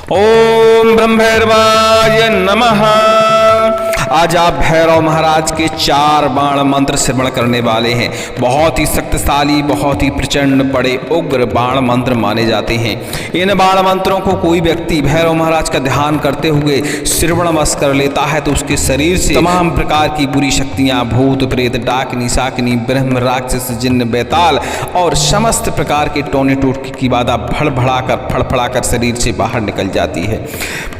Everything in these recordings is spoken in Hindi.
ओम ब्रह्मैर्वाय नमः। आज आप भैरव महाराज के 4 बाण मंत्र श्रवण करने वाले हैं। बहुत ही शक्तिशाली, बहुत ही प्रचंड, बड़े उग्र बाण मंत्र माने जाते हैं। इन बाण मंत्रों को कोई व्यक्ति भैरव महाराज का ध्यान करते हुए श्रवण वश कर लेता है तो उसके शरीर से तमाम प्रकार की बुरी शक्तियां, भूत प्रेत, डाकिनी शाकिनी, ब्रह्म राक्षस, जिन्न बैताल और समस्त प्रकार के टोने टोटके की बाधा भड़भड़ाकर फड़फड़ाकर शरीर से बाहर निकल जाती है।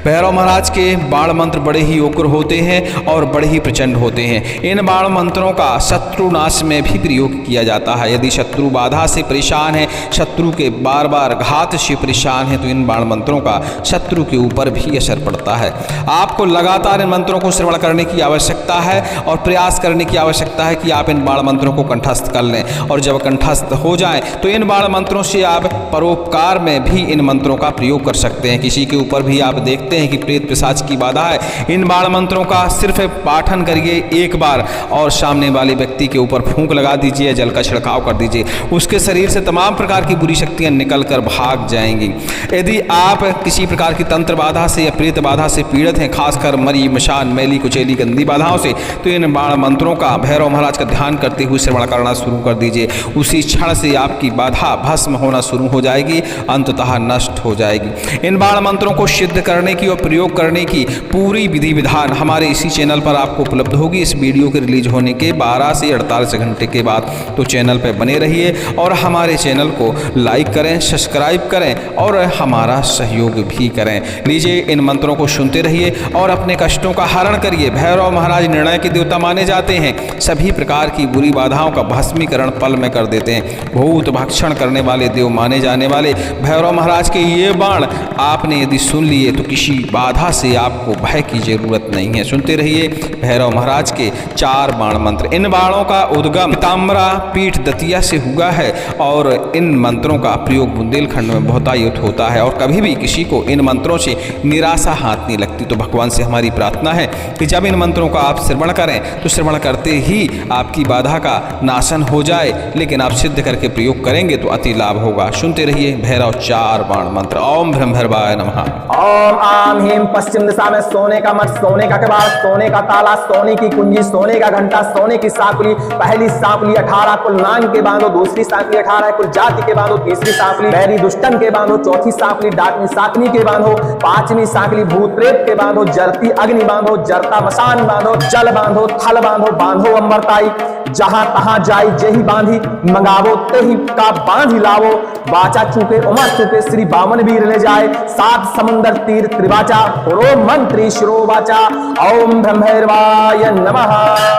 भैरव महाराज के बाण मंत्र बड़े ही उग्र होते हैं और बड़े ही प्रचंड होते हैं। इन बाण मंत्रों का शत्रु नाश में भी प्रयोग किया जाता है। यदि शत्रु बाधा से परेशान है, शत्रु के बार बार घात से परेशान है तो इन बाण मंत्रों का शत्रु के ऊपर भी असर पड़ता है। आपको लगातार इन मंत्रों को श्रवण करने की आवश्यकता है और प्रयास करने की आवश्यकता है कि आप इन बाण मंत्रों को कंठस्थ कर लें। और जब कंठस्थ हो जाए तो इन बाण मंत्रों से आप परोपकार में भी इन मंत्रों का प्रयोग कर सकते हैं। किसी के ऊपर भी आप देखते हैं कि प्रेत पिशाच की बाधा है, इन बाण मंत्रों का सिर्फ पाठन करिए एक बार और सामने वाले व्यक्ति के ऊपर फूंक लगा दीजिए, जल का छिड़काव कर दीजिए, उसके शरीर से तमाम प्रकार की बुरी शक्तियां निकल कर भाग जाएंगी। यदि आप किसी प्रकार की तंत्र बाधा से या प्रेत बाधा से पीड़ित हैं, खासकर मरी, मशान, मैली, कुचैली, गंदी बाधाओं से, तो इन बाण मंत्रों का भैरव महाराज का ध्यान करते हुए श्रवण करना शुरू कर दीजिए। उसी क्षण से आपकी बाधा भस्म होना शुरू हो जाएगी, अंततः नष्ट हो जाएगी। इन बाण मंत्रों को सिद्ध करने की और प्रयोग करने की पूरी विधि विधान हमारे इसी चैनल पर आपको उपलब्ध होगी। इस वीडियो के रिलीज होने के 12 से 48 घंटे के बाद तो चैनल पर बने रहिए और हमारे चैनल को लाइक करें, सब्सक्राइब करें और हमारा सहयोग भी करें। लीजिए, इन मंत्रों को सुनते रहिए और अपने कष्टों का हरण करिए। भैरव महाराज निर्णय के देवता माने जाते हैं। सभी प्रकार की बुरी बाधाओं का भस्मीकरण पल में कर देते हैं। भूत भक्षण करने वाले देव माने जाने वाले भैरव महाराज के ये बाण आपने यदि सुन लिए तो किसी बाधा से आपको भय की जरूरत नहीं है। सुनते रहिए भैरव महाराज के 4 बाण मंत्र। इन बाणों का उद्गम पीताम्बरा पीठ दतिया से हुआ है और इन मंत्रों का प्रयोग बुंदेलखंड में बहुतायत होता है। और कभी भी किसी को इन मंत्रों से निराशा हाथ नहीं लगती। तो भगवान से हमारी प्रार्थना है कि जब इन मंत्रों का आप श्रवण करें तो श्रवण करते ही आपकी बाधा का नाशन हो जाए, लेकिन आप सिद्ध करके प्रयोग करेंगे तो अति लाभ होगा। सुनते रहिए भैरव 4 बाण मंत्र। ओम ब्रह्मैर्वाय नमः। ओम आम हीम। पश्चिम दिशा में सोने का मठ, सोने का कबाड़, सोने का ताला, सोने की कुंजी, सोने का घंटा, सोने की साकुली। पहली साकुली 18 कुल नांग के बांधो, दूसरी साकुली 18 कुल जाति के बांधो, तीसरी साकुली बैरी दुष्टन के बांधो, चौथी साकुली डाकनी साकनी के बांधो, पांचवी साकुली भूत प्रेत के बांधो, जरती अग्नि बांधो, जरता मसान बांधो, जल बांधो, थल बांधो, बांधो अमरताई। जहां तहां जाई जेहि बांधी, मंगावो तेहि का बांधी लावो। वाचा चूके उमा चूके श्री बामन वीर ले जाए, 7 समुंदर तीर त्रिवाचा, पुरो मंत्री शिरो वाचा। ओम ब्रह्मैर्वाय नमः।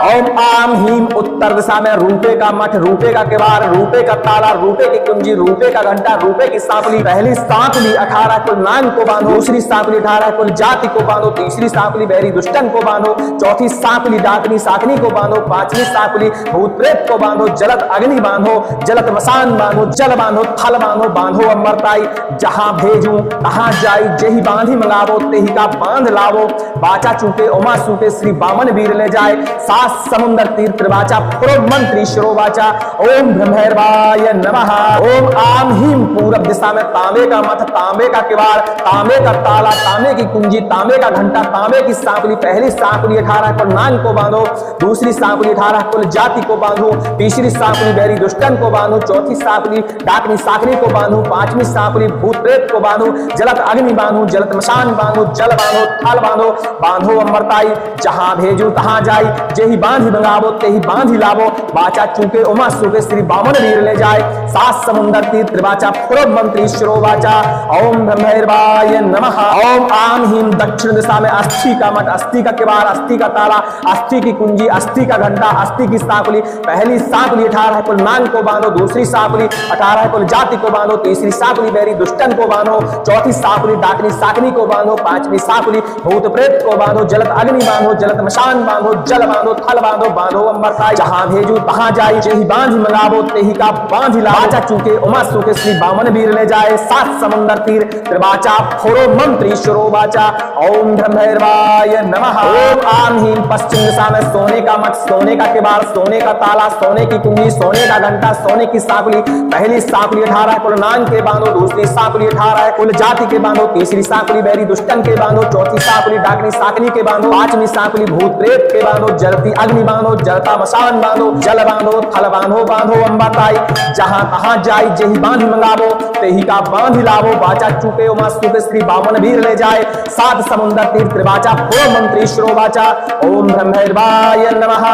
ओम आम हीम। उत्तर दिशा में रूपे का मठ, रूपे का किवाड़, रूपे का ताला, रूपे की कुंजी, रूपे का घंटा, रूपे की साकुली। पहली साकुली 18 कुल नांग को बांधो, दूसरी साकुली 18 कुल जाति को बांधो, तीसरी साकुली बैरी दुष्टन को बांधो, चौथी साकुली डाकनी साकनी को बांधो, पांचवी साकुली भूत प्रेत को बांधो, जलत अग्नि बांधो, जलत मसान बांधो, जल बांधो, थल बांधो, बांधो अमरताई। जहां भेजूं तहां जाई जेहि बांधी मंगावो तेहि का बांध लावो। वाचा चूके उमा चूके श्री बामन वीर ले जाए, 7 समुंदर तीर त्रिवाचा, पुरो मंत्री शिरो वाचा। ओम ब्रह्मैर्वाय नमः। ओम आम हीम। पूरब दिशा में तांबे का मठ, तांबे का किवाड़, तांबे का ताला, तांबे की कुंजी, तांबे का घंटा, तांबे की साकुली। पहली साकुली 18 कुल नांग को बांधो, दूसरी साकुली 18 कुल जाति को बांधो, तीसरी साकुली बैरी दुष्टन को बांधो, चौथी साकुली डाकनी साकनी को बांधो, पांचवी साकुली भूत प्रेत को बांधो, जलत अग्नि बांधो, जलत मशान बांधो, जल बांधो, थल बांधो, बांधो अमरताई। जहां भेजू तहां जाई जेहि बांधी मंगावो तेहि बांधी लावो। वाचा चूके उमा चूके श्री बामन वीर ले जाए, 7 समुंदर तीर त्रिवाचा, पुरो मंत्री शिरो वाचा। ओम ब्रह्मैर्वाय नमः। ओम आम हीम। दक्षिण दिशा में अस्थि का मठ, अस्थि का किवाड़, अस्थि का ताला, अस्थि की कुंजी, अस्थि का घंटा, अस्थि की साकुली। पहली साकुली 18 कुल नांग को बांधो, दूसरी साकुली 18 कुल जाति को बांधो, तीसरी साकुली बैरी दुष्टन को बांधो, चौथी साकुली डाकनी साकनी को बांधो, पांचवी साकुली भूत प्रेत प्रेत को बांधो, जलत अग्नि बांधो, जलत मशान बांधो, जल बांधो, थल बांधो, बांधो अमरताई। जहां भेजू तहां जाई, जेहि बांधि मंगावो तेहि का बांधि लाओ। बाचा चूके उमा सूके श्री बामन वीर ले जाए, सात समंदर तीर त्रिवाचा फोरो मंत्र ईश्वरो वाचा। ओम ब्रह्मैर्वाय नमः। ओम आम हीम पश्चिम दिशा में सोने का मठ, सोने का किवाड़, सोने का ताला, सोने की कुंजी, सोने का घंटा, सोने की साकुली। पहली साकुली 18 कुल नांग के बांधो, दूसरी साकुली 18 कुल जाति के बांधो, तीसरी साकुली बैरी दुष्टन के बांधो, चौथी साकुली डाकनी साकनी के बांधो, पांचवी साकुली भूत प्रेत के बांधो, जलती अग्नि बांधो, जलता मशान बांधो, जल बांधो, थल बांधो, बांधो अम्बाताई। जहां तहां जाई, जेहि बांधि मंगावो तेहि का बांधि लावो। बाचा चूके उमा सूके श्री बामन वीर ले जाए, सात समुद्र तीर त्रिवाचा फोर मंत्री श्रो वाचा। ओम ब्रह्मैर्वाय नमः।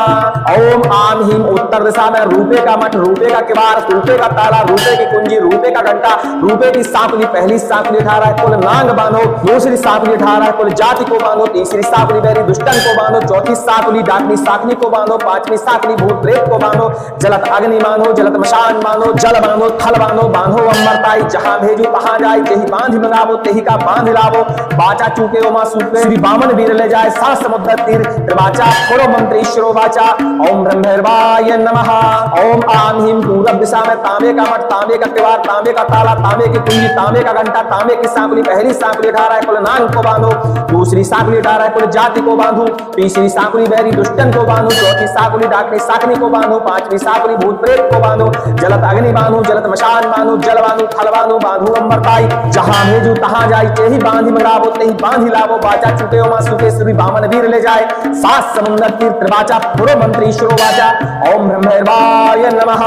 ओम आम हीम उत्तर दिशा में रूपे का मठ, रूपे का किवाड़, रूपे का ताला, रूपे की कुंजी, रूपे का घंटा, रूपे की साकुली। पहली साकुली 18 कुल नांग बांधो, दूसरी साकुली 18 कुल जाति को बांधो, तीसरी साकुली बैरी दुष्टन को बांधो, चौथी साकुली डाकनी साकनी को बांधो, पांचवी साकुली भूत प्रेत को बांधो, जलत अग्नि बांधो, जलत मशान बांधो, जल बांधो, थल बांधो, बांधो अमरताई। जहां भेजू तहां जाए, जेहि बांधि मंगावो तेहि का बांधि लावो। बाचा चूके उमा सूके श्री बामन वीर ले जाए, सात समुद्र तीर त्रिवाचा फोरो मंत्र ईश्वरो वाचा। ओम ब्रह्मैर्वाय नमः। ओम आम हीम पूरब दिशा में तांबे का मठ, तांबे का किवाड़, तांबे का ताला, तांबे की कुंजी, तांबे का घंटा, तांबे की साकुली। पहली साकुली 18 कुल नांग को बांधो, दूसरी साकुली 18 कुल जाति को बांधो, तीसरी साकुली बैरी दुष्टन को बांधो, चौथी साकुली डाकनी साकनी को बांधो, पांचवी साकुली भूत प्रेत को बांधो, जलत अग्नि बांधो, जलत मशान बांधो, जल बांधो, थल बांधो, बांधो अमरताई। जहां भेजू तहां जाई, तेहि बांधि मंगावो तेहि बांधि लावो। बाचा चूके उमा सूके श्री बामन वीर ले जाए, सात समुद्र तीर त्रिवाचा फोरो मंत्र ईश्वरो वाचा। ओम ब्रह्मैर्वाय नमः।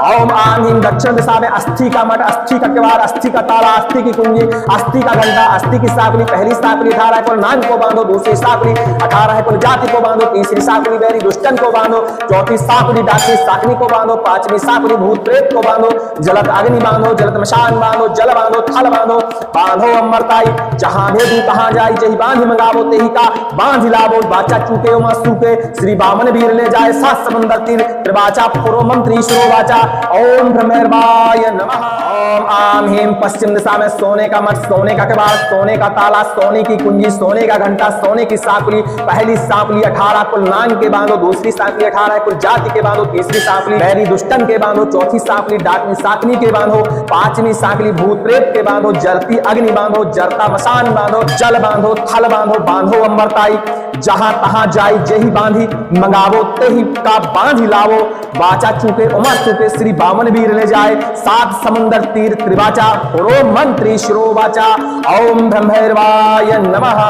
ओम आम हीम दक्षिण दिशा में अस्थि का मठ, अस्थि का किवाड़, अस्थि का ताला, अस्थि की कुंजी, अस्थि का घंटा, अस्थि की साकुली। पहली साकुली 18 कुल नांग को बांधो, दूसरी साकुली 18 कुल जाति को बांधो, तीसरी साकुली बैरी दुष्टन को बांधो, चौथी साकुली डाकनी साकनी को बांधो, पांचवी साकुली भूत प्रेत को बांधो, जलत अग्नि बांधो, जलत मशान बांधो, जल बांधो, थल बांधो, बांधो अमरताई। जहां भेजू तहां जाई, जेहि बांधि मंगावो तेहि का बांधि लावो। बाचा चूके उमा सूके श्री बामन वीर ले जाए, सात समंदर तीर त्रिवाचा फोरो मंत्र ईश्वरो वाचा। ओम ब्रह्मैर्वाय नमः। ओम आम हीम पश्चिम दिशा में सोने का मठ, सोने का किवाड़, सोने का ताला, सोने की कुंजी, सोने का घंटा, सोने की साकुली। पहली साकुली 18 कुल नांग के बांधो, दूसरी साकुली 18 कुल जाति के बांधो, तीसरी साकुली बैरी दुष्टन के बांधो, चौथी साकुली डाकनी साकनी के बांधो, पांचवी साकुली भूत प्रेत के बांधो, जलती अग्नि बांधो, जलता मशान बांधो, जल बांधो, थल बांधो, बांधो अमरताई। जहां तहां जाई, जेहि बांधि मंगावो तेहि का बांधि लावो। बाचा चूके उमा चूके श्री बामन वीर ले जाए, सात समुंदर तीर त्रिवाचा फोरो मंत्र ईश्वरो वाचा। ओम ब्रह्मैर्वाय नमः।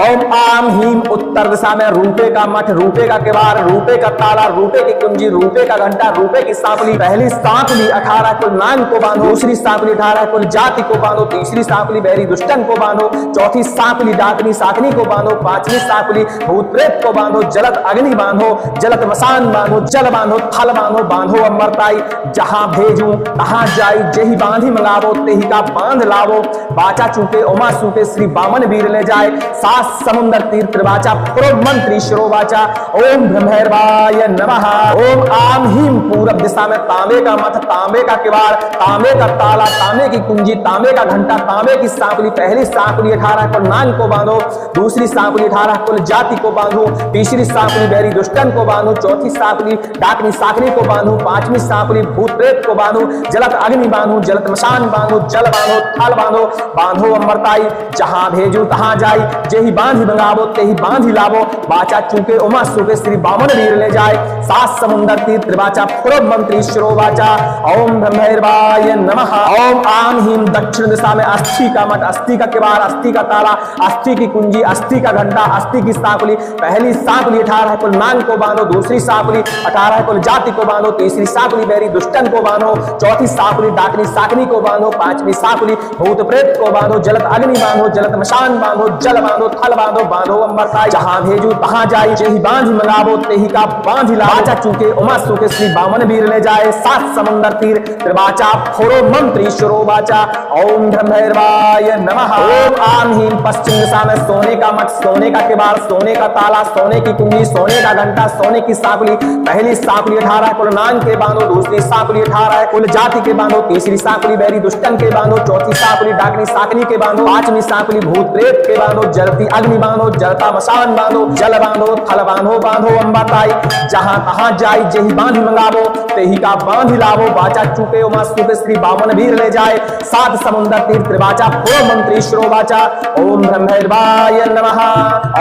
ओम आम हीम उत्तर दिशा में रूपे का मठ, रूपे का किवाड़, रूपे का ताला, रूपे की कुंजी, रूपे का घंटा, रूपे की साकुली। पहली साकुली 18 कुल नांग को बांधो, दूसरी साकुली 18 कुल जाति को बांधो, तीसरी साकुली बैरी दुष्टन को बांधो, चौथी साकुली डाकनी साकनी को बांधो, पांचवी साकुली भूत प्रेत को बांधो, जलत अग्नि बांधो, जलत मशान बांधो, जल बांधो, थल बांधो, बांधो अमरताई। जहां भेजू तहां जाई, जेहि बांधि मंगावो तेहि का बांध लावो। बाचा चूके उमा सूके श्री बामन वीर ले जाए, सात समुंदर तीर त्रिवाचा फोरो मंत्र ईश्वरो वाचा। ओम ब्रह्मैर्वाय नमः। ओम आम हीम पूरब दिशा में तांबे का मठ, तांबे का किवाड़, तांबे का ताला, तांबे की कुंजी, तांबे का घंटा, तांबे की साकुली। पहली साकुली 18 कुल नांग को बांधो, दूसरी साकुली 18 कुल जाति को बांधो, तीसरी साकुली बैरी दुष्टन को बांधो, चौथी साकुली डाकनी साकनी को बांधो, पांचवी साकुली भूत प्रेत को बांधो, जलत अग्नि बांधो, जलत मशान बांधो, जल बांधो, थल बांधो, बांधो अमरताई। जहां भेजू तहां जाई, जेहि बांधि मंगावो तेहि बांधि लावो। बाचा चूके उमा सूके श्री बामन वीर ले जाए, सात समुंदर तीर त्रिवाचा फोरो मंत्र ईश्वरो वाचा। ओम ब्रह्मैर्वाय नमः। ओम आम हीम दक्षिण दिशा में अस्थि का मठ, अस्थि का किवाड़, अस्थि का ताला, अस्थि की कुंजी, अस्थि का घंटा, अस्थि की साकुली। पहली साकुली 18 कुल नांग को बांधो, दूसरी साकुली 18 कुल जाति को बांधो, तीसरी साकुली बैरी दुष्टन को बांधो, चौथी साकुली डाकनी साकनी को बांधो, पांचवी साकुली भूत प्रेत को बांधो, जलत अग्नि बांधो, जलत मशान बांधो, जल बांधो, थल बांधो, बांधो अमरताई। जहां भेजू तहां जाई, जेहि बांधि मंगावो तेहि का बांधि लावो। बाचा चूके उमा सूके श्री बामन वीर ले जाए, सात समुंदर तीर त्रिवाचा फोरो मंत्र ईश्वरो वाचा। ओम ब्रह्मैर्वाय नमः। ओम आम हीम पश्चिम दिशा में सोने का मठ, सोने का किवाड़, सोने का ताला, सोने की कुंजी, सोने का घंटा, सोने की साकुली। पहली साकुली 18 कुल नांग के बांधो, दूसरी साकुली 18 कुल जाति के बांधो, तीसरी साकुली बैरी दुष्टन के बांधो, चौथी साकुली डाकनी साकनी के बांधो, पांचवी साकुली भूत प्रेत के बांधो, जलती अग्नि अग्नि बांधो जलता मसान बांधो जल बांधो थल बांधो बांधो अंबरताई जहां तहां जाई जेहि बांधि मंगावो तेहि का बांधि लावो बाचा चूके उमा सुके श्री बामन वीर ले जाए सात समुद्र तीर त्रिवाचा पूर्व मंत्री श्रोवाचा ओम ब्रह्मैर्वाय नमः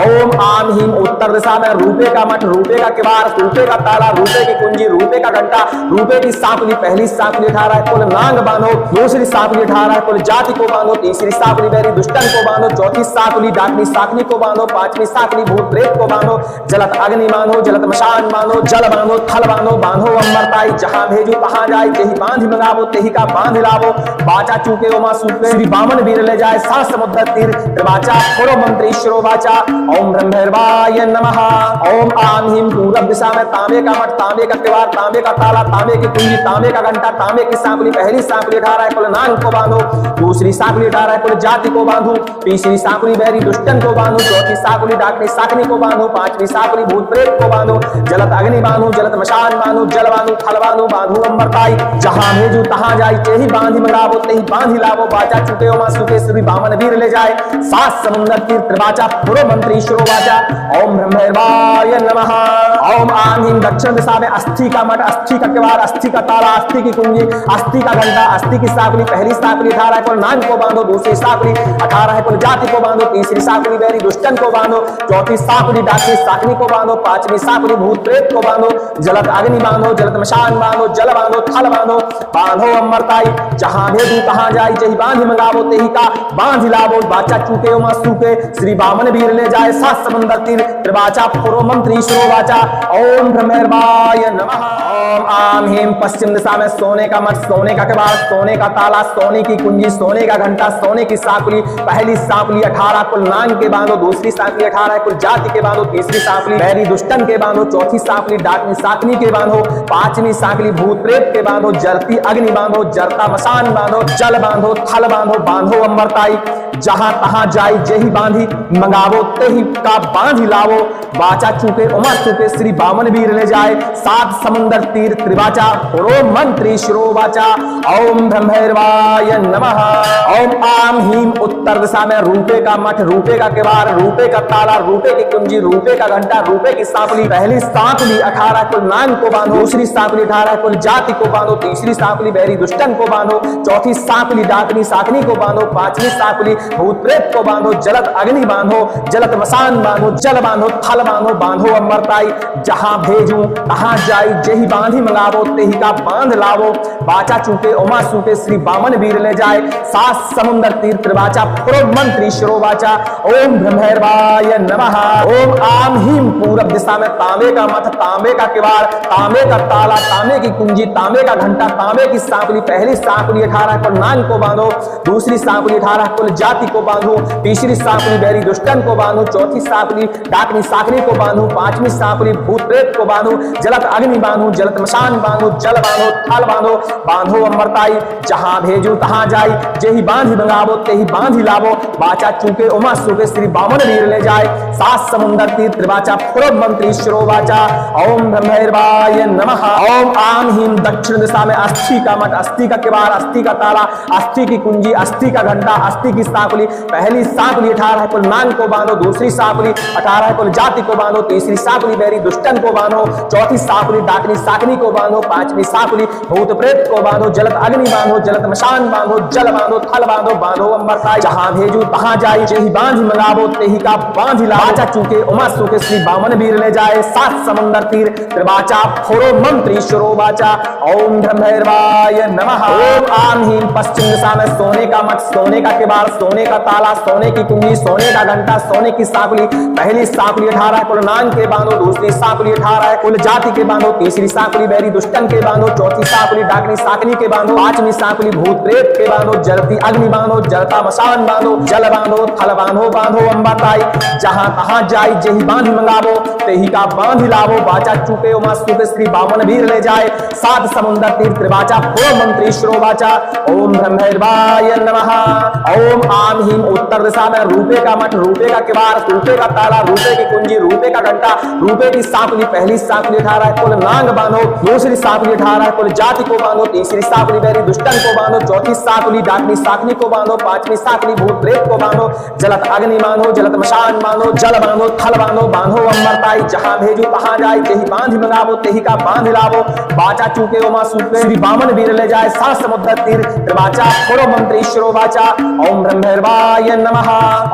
ओम आम हीम उत्तर दिशा में रूपे का मठ रूपे का किवाड़ रूपे का ताला रूपे की कुंजी रूपे का घंटा रूपे की सांपली पहली सांपली उठा रहा है कुल नांग बांधो दूसरी सांपली उठा रहा है कुल जाति को बांधो तीसरी सांपली बैरी दुष्टन को बांधो चौथी सांपली डाकनी साकनी को बांधो पांचवी सांपली भूत प्रेत को बांधो जलत अग्नि बांधो जलत मशान बांधो जल बांधो थल बांधो बांधो अंबरताई जहां भेजू तहां जाए जेहि बांधि मंगावो तेहि का बांधि लावो बाचा चूके उमा सूके श्री बामन वीर ले जाए सात समुद्र तीर त्रिवाचा पूर्व मंत्री श्रोवाचा ओम ब्रह्मैर्वाय नमः ओम आम हीम पूरब दिशा में तांबे का मठ तांबे का किवाड़ तांबे का ताला तांबे की कुंजी तांबे का घंटा तांबे की सांपली पहली सांपली उठा रहा है कुल नांग को बांधो दूसरी सांपली उठा रहा है कुल जाति को बांधो तीसरी सांपली बैरी दुष्टन को बांधो चौथी सांपली डाकनी साकनी को बांधो पांचवी सांपली भूत प्रेत को बांधो जलत अग्नि बांधो जलत मशान बांधो जल बांधो थल बांधो बांधो अंबरताई जहां भेजू तहां जाई तेहि बांधि मंगावो तेहि बांधि लावो बाचा चुके उमा सुके श्री बामन वीर ले जाए सात समुद्र तीर त्रिवाचा पूर्व मंत्री श्रोवाचा ओम ब्रह्मैर्वाय नमः ओम आम हीम दक्षिण दिशा में अस्थि का मठ अस्थि का किवाड़ अस्थि का ताला अस्थि की कुंजी अस्थि का घंटा अस्थि की साकली पहली साकली 18 है कुल नाग को बांधो दूसरी साकली 18 है कुल जाति को बांधो तीसरी साकली बैरी दुष्टन को बांधो चौथी साकली डाकनी साकनी को बांधो पांचवी साकली भूत प्रेत को बांधो जलत अग्नि बांधो जलत मशान बांधो जल बांधो थल बांधो बांधो अंबरताई जहां भेजू तहां जाई जेहि बांधि मंगावो तेहि का बांधि लावो बाचा चूके उमा सूके श्री बामन वीर ले जाए सात समुद्र तीर त्रिवाचा पूर्व मंत्री श्रोवाचा ओम ब्रह्मैर्वाय नमः ओम आम हीम पश्चिम दिशा में सोने का मठ सोने का किवाड़ सोने का ताला सोने की कुंजी सोने का घंटा सोने की साकली पहली सांपली 18 कुल नांग के बांधो दूसरी सांपली 18 कुल जाति के बांधो तीसरी सांपली बैरी दुष्टन के बांधो चौथी सांपली डाकनी साकनी के बांधो पांचवी सांपली भूत प्रेत के बांधो जलती अग्नि बांधो जलता मसान बांधो जल बांधो थल बांधो बांधो अंबरताई जहां तहां जाई जेहि बांधि मंगावो तेहि का बांधि लावो बाचा चूके उमा चूके श्री बामन वीर ले जाए सात समुद्र तीर त्रिवाचा पूर्व मंत्री श्रोवाचा ओम ब्रह्मैर्वाय नमः ओम आम हीम उत्तर दिशा में रूपे का मठ रूपे का किवाड़ रूपे का ताला रूपे की कुंजी रूपे का घंटा रूपे की सांपली पहली सांपली 18 कुल नांग को बांधो दूसरी सांपली 18 कुल जाति को बांधो तीसरी सांपली बैरी दुष्टन को बांधो चौथी सांपली डाकनी साकनी को बांधो पांचवी सांपली भूत प्रेत को बांधो जलत अग्नि बांधो जलत मसान बांधो जल बांधो थल बांधो बांधो अंबरताई जहां भेजू तहां जाई जेहि बांधि मंगावो तेहि का बांध लावो बाचा चूके उमा सूके श्री बामन वीर ले जाए सात समुद्र तीर त्रिवाचा पूर्व मंत्री श्रोवाचा ओम ब्रह्मैर्वाय नमः ओम आम हीम पूरब दिशा में तांबे का मठ तांबे का किवाड़ तांबे का ताला तांबे की कुंजी तांबे का घंटा तांबे की सांपली पहली सांपली 18 कुल नांग को बांधो दूसरी सांपली 18 कुल जाति को बांधो तीसरी सांपली बैरी दुष्टन को बांधो चौथी सांपली डाकनी साकनी को बांधो पांचवी सांपली भूत प्रेत को बांधो जलत अग्नि बांधो जलत मशान बांधो जल बांधो थल बांधो बांधो अंबरताई जहां भेजू तहां जाई जेहि बांधि मंगावो तेहि बांधि लावो बाचा चूके उमा सूके श्री बामन वीर ले जाए सात समुद्र तीर त्रिवाचा पूर्व मंत्री श्रोवाचा ओम ब्रह्मैर्वाय नमः ओम आम हीम दक्षिण दिशा में अस्थि का मठ अस्थि का किवाड़ अस्थि का ताला अस्थि की कुंजी अस्थि का घंटा अस्थि की सांपली पहली सांपली 18 कुल नांग को बांधो दूसरी सांपली 18 कुल जाति को बांधो तीसरी सांपली बैरी दुष्टन को बांधो चौथी सांपली डाकनी साकनी को बांधो पांचवी सांपली भूत प्रेत को बांधो जलत अग्नि बांधो जलत मशान बांधो जल बांधो थल बांधो बांधो अंबरताई जहां भेजू तहां जाई जेहि बांधि मंगावो तेहि का बांधि लावो बाचा चूके उमा सूके श्री बामन वीर ले जाए सात समुद्र तीर त्रिवाचा पूर्व मंत्री श्रोवाचा ओम ब्रह्मैर्वाय नमः ओम आम हीम पश्चिम दिशा में सोने का मठ सोने का किवाड़ सोने का ताला सोने की कुंजी सोने का घंटा सोने की सांपली पहली सांपली 18 कुल नांग के बांधो दूसरी सांपली 18 कुल जाति के बांधो तीसरी सांपली बैरी दुष्टन के बांधो चौथी सांपली डाकनी साकनी के बांधो पांचवी सांपली भूत प्रेत के बांधो जलती अग्नि बांधो जलता मसान बांधो जल बांधो थल बांधो बांधो अंबरताई जहां तहां जाई जेहि बांधि मंगावो तेहि का बांधि लावो बाचा चूके उमा सूके श्री बामन वीर ले जाए सात समुद्र तीर त्रिवाचा पूर्व मंत्री श्रोवाचा ओम ब्रह्मैर्वाय नमः ओम आम हीम उत्तर दिशा में रूपे का मठ, रूपे का किवाड़, रूपे का ताला, रूपे की कुंजी, रूपे का घंटा, रूपे की सांकली, पहली सांकली उठा रहा है कुल नांग बांधो, दूसरी सांकली उठा रहा है कुल जाति को बांधो, तीसरी सांकली बैरी दुष्टन को बांधो, चौथी सांकली डाकनी साकनी को बांधो, पांचवी सांकली भूत प्रेत को बांधो, जलत अग्नि बांधो, जलत मशान बांधो, जल बांधो, थल बांधो, बांधो अमरताई, जहां भेजू तहां जाए, तेही बांध मंगावो, तेही का बांध लावो, बाचा चूके ओमा सूके, श्री बामन वीर ले जाए, सा समुद्र तीर त्रिवाचा फोड़ो मंत्र ईश्वरो वाचा, ओम ब्रह्मैर्वाय नमः।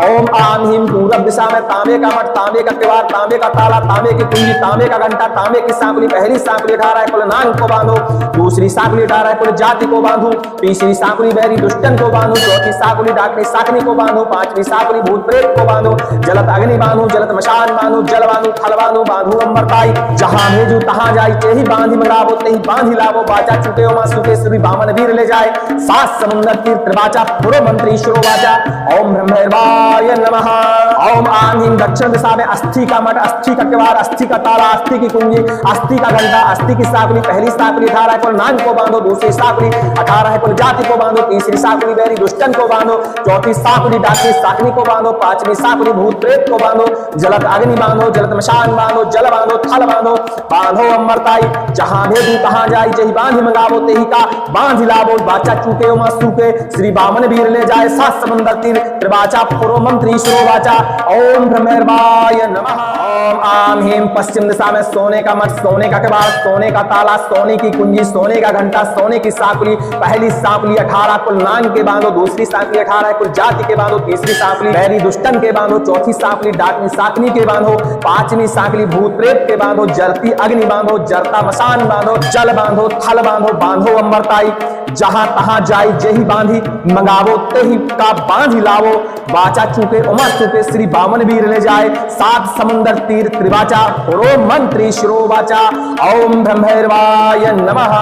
ओम आम हीम पूरब दिशा में तांबे का मठ, तांबे का किवाड़, तांबे का ताला, तांबे की कुंजी, तांबे का घंटा, तांबे की सांकली, पहली सांकली उठा रहा है कुल नांग को बांधो, दूसरी सांकली उठा रहा है कुल जाति को बांधो, तीसरी सांकली बैरी दुष्टन को बांधो, चौथी सांकली डाकनी साकनी को बांधो, पांचवी सांकली भूत प्रेत को बांधो, जलत अग्नि बांधो, जलत मशान बांधो, जल बांधो, थल बांधो, बांधो अमरताई, जहां भेजू तहां जाई, तेही बांधी मंगावो, तेही बांधी लावो, बाचा चुके ओमा सुके, श्री बामन वीर ले जाए, सात समुद्र तीर त्रिवाचा पुरो मंत्र ईश्वरो वाचा, ओम ब्रह्मैर्वाय नमः। ओम आम हीम दक्षिण दिशा में अस्थि का मठ, अस्थि का किवाड़, अस्थि का ताला, अस्थि की कुंजी, अस्थि का घंटा, अस्थि की सांकली, पहली सांकली उठा रहा है कुल नांग को बांधो, दूसरी सांकली उठा रहा है कुल जाति को बांधो, तीसरी सांकली बैरी दुष्टन को बांधो, चौथी सांकली डाकनी साकनी को बांधो, पांचवी सांकली भूत प्रेत को बांधो, जलत अग्नि बांधो, जलत मशान बांधो, जल बांधो, थल बांधो, बांधो अमरताई, जहां भेजू तहां जाई, जेही बांध मंगावो, तेही का बांध लावो, बाचा चूके ओमा सूके, श्री बामन वीर ले जाए, सात समुद्र तीर त्रिवाचा फोड़ो मंत्र ईश्वरो वाचा, ओम ब्रह्मैर्वाय नमः। ओम आम हीम पश्चिम दिशा में सोने का मठ, सोने का किवाड़, सोने का ताला, सोने की कुंजी, सोने का घंटा, सोने की सांकली, पहली सांकली 18 कुल नांग के बांधो, दूसरी सांकली 18 कुल जाति के बांधो, तीसरी सांकली बैरी दुष्टन के बांधो, चौथी सांकली डाकनी साकनी के बांधो, पांचवी सांकली भूत प्रेत के बांधो, जलती अग्नि बांधो, जलता मसान बांधो, जल बांधो, थल बांधो, बांधो अमरताई, जहां तहां जाई, जेही बांधी मंगावो, तेही का बांधी लावो, बाचा चूके उमा चूके, श्री बामन वीर ले जाए, सात समुद्र तीर त्रिवाचा पुरो मंत्र ईश्वरो वाचा, ओम ब्रह्मैर्वाय नमः।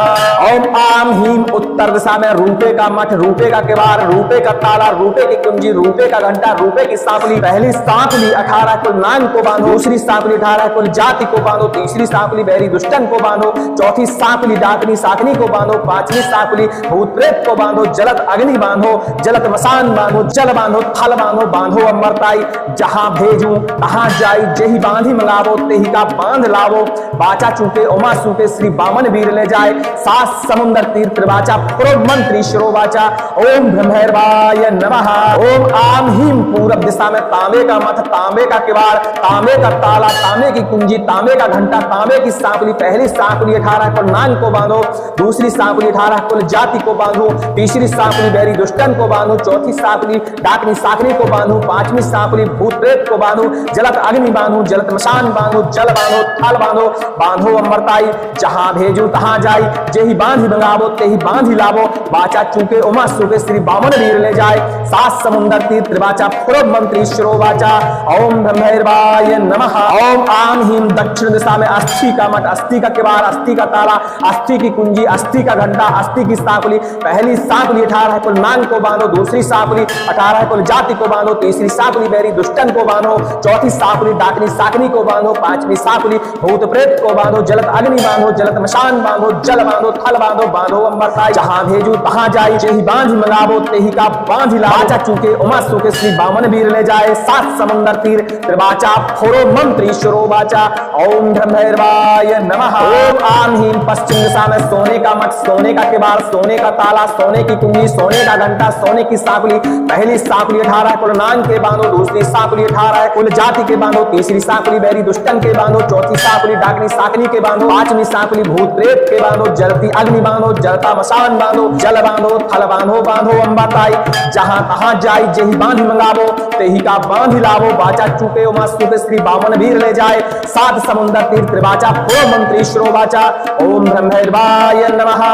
ओम आम हीम उत्तर दिशा में रूपे का मठ, रूपे का किवाड़, रूपे का ताला, रूपे की कुंजी, रूपे का घंटा, रूपे की सांकली, पहली सांकली 18 कुल नांग को बांधो, दूसरी सांकली 18 कुल जाति को बांधो, तीसरी सांकली बैरी दुष्टन को बांधो, चौथी सांकली डाकनी साकनी को बांधो, पांचवी सांकली भूत प्रेत को बांधो, जलत अग्नि बांधो, जलत मसान बांधो, जल बांधो, थल बांधो, बांधो अमरताई, जहां भेजू तहां जाई, जेही बांधी मंगावो, तेही का बांध लावो, बाचा चूके ओमा सूके, श्री बामन वीर ले जाए, सात समुद्र तीर त्रिवाचा पुरो मंत्र ईश्वरो वाचा, ओम ब्रह्मैर्वाय नमः। ओम आम हीम पूरब दिशा में तांबे का मठ, तांबे का किवाड़, तांबे का ताला, तांबे की कुंजी, तांबे का घंटा, तांबे की सांकली, पहली सांकली 18 कुल नांग को बांधो, दूसरी सांकली 18 कुल जाति को बांधो, तीसरी सांकली बैरी दुष्टन को बांधो, चौथी सांकली डाकनी साकनी को बांधो, पांचवी सांकली भूत प्रेत को बांधो, जलत अग्नि बांधो, जलत मशान बांधो, जल बांधो, थल बांधो, बांधो अमरताई, जहां भेजू तहां जाई, जेही बांधी मंगावो, तेही बांधी लावो, बाचा चूके उमा सूके, श्री बामन वीर ले जाए, सात समुद्र तीर त्रिवाचा पुरो मंत्र ईश्वरो वाचा, ओम ब्रह्मैर्वाय नमः। ओम आम हीम दक्षिण दिशा में अस्थि का मठ, अस्थि का किवाड़, अस्थि का ताला, अस्थि की कुंजी, अस्थि का घंटा, अस्थि की सांकली, पहली सांकली 18 कुल नांग को बांधो, दूसरी सांकली 18 कुल जाति को बांधो, तीसरी सांकली बैरी दुष्टन को बांधो, चौथी सांकली डाकनी साकनी को बांधो, पांचवी सांकली भूत प्रेत को बांधो, जलत अग्नि बांधो, जलत मशान बांधो, जल बांधो, थल बांधो, बांधो अमरताई, जहां भेजू तहां जाई, जेही बांधी मंगावो, तेही का बांधी लावो, बाचा चूके उमा सूके, श्री बामन वीर ले जाए, सात समुद्र तीर त्रिवाचा फोड़ो मंत्र ईश्वरो वाचा, ओम ब्रह्मैर्वाय नमः। ओम आम हीम पश्चिम दिशा में सोने का मठ, सोने का किवाड़, सोने का ताला, सोने की कुंजी, सोने का घंटा, सोने की सांकली, पहली सांकली 18 कुल नांग के बांधो, दूसरी सांकली 18 कुल जाति के बांधो, तीसरी सांकली बैरी दुष्टन के बांधो, चौथी सांकली डाकनी साकनी के बांधो, पांचवी सांकली भूत प्रेत के बांधो, जलती अग्नि बांधो, जलता मसान बांधो, जल बांधो, थल बांधो, बांधो अम्बाताई, जहां तहां जाई, जेही बांधी मंगावो, तेही का बांधी लावो, बाचा चूके उमा सूके, श्री बामन वीर ले जाए, सात समुद्र तीर त्रिवाचा पुरो मंत्र ईश्वरो वाचा, ओम ब्रह्मैर्वाय नमः।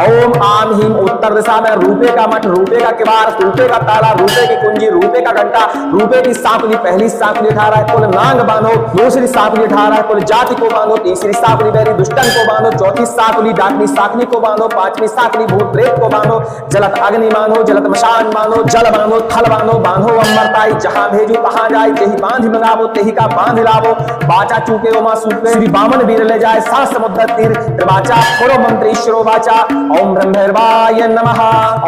ओम आम हीम उत्तर दिशा में रूपे का मठ, रूपे का किवाड़, रूपे का ताला, रूपे की कुंजी, रूपे का घंटा, रूपे की सांकली, पहली सांकली 18 कुल नांग बांधो, दूसरी सांकुली 18 कुल जाति को बांधो, तीसरी सांकुली बैरी दुष्टन को बांधो, चौथी सांकुली डाकनी साकनी को बांधो, पांचवी सांकुली भूत प्रेत को बांधो, जलत अग्नि बांधो, जलत मशान बांधो, जल बांधो, थल बांधो, बांधो अमरताई, जहां भेजू तहां जाए, जेहि बांधि मंगावो तेहि का बांध लावो, बाचा चूके उमा सूके, श्री बामन वीर ले जाए, सात समुद्र तीर त्रिवाचा खोरो मंत्र ईश्वरो वाचा, ओम ब्रह्मैर्वाय नमः।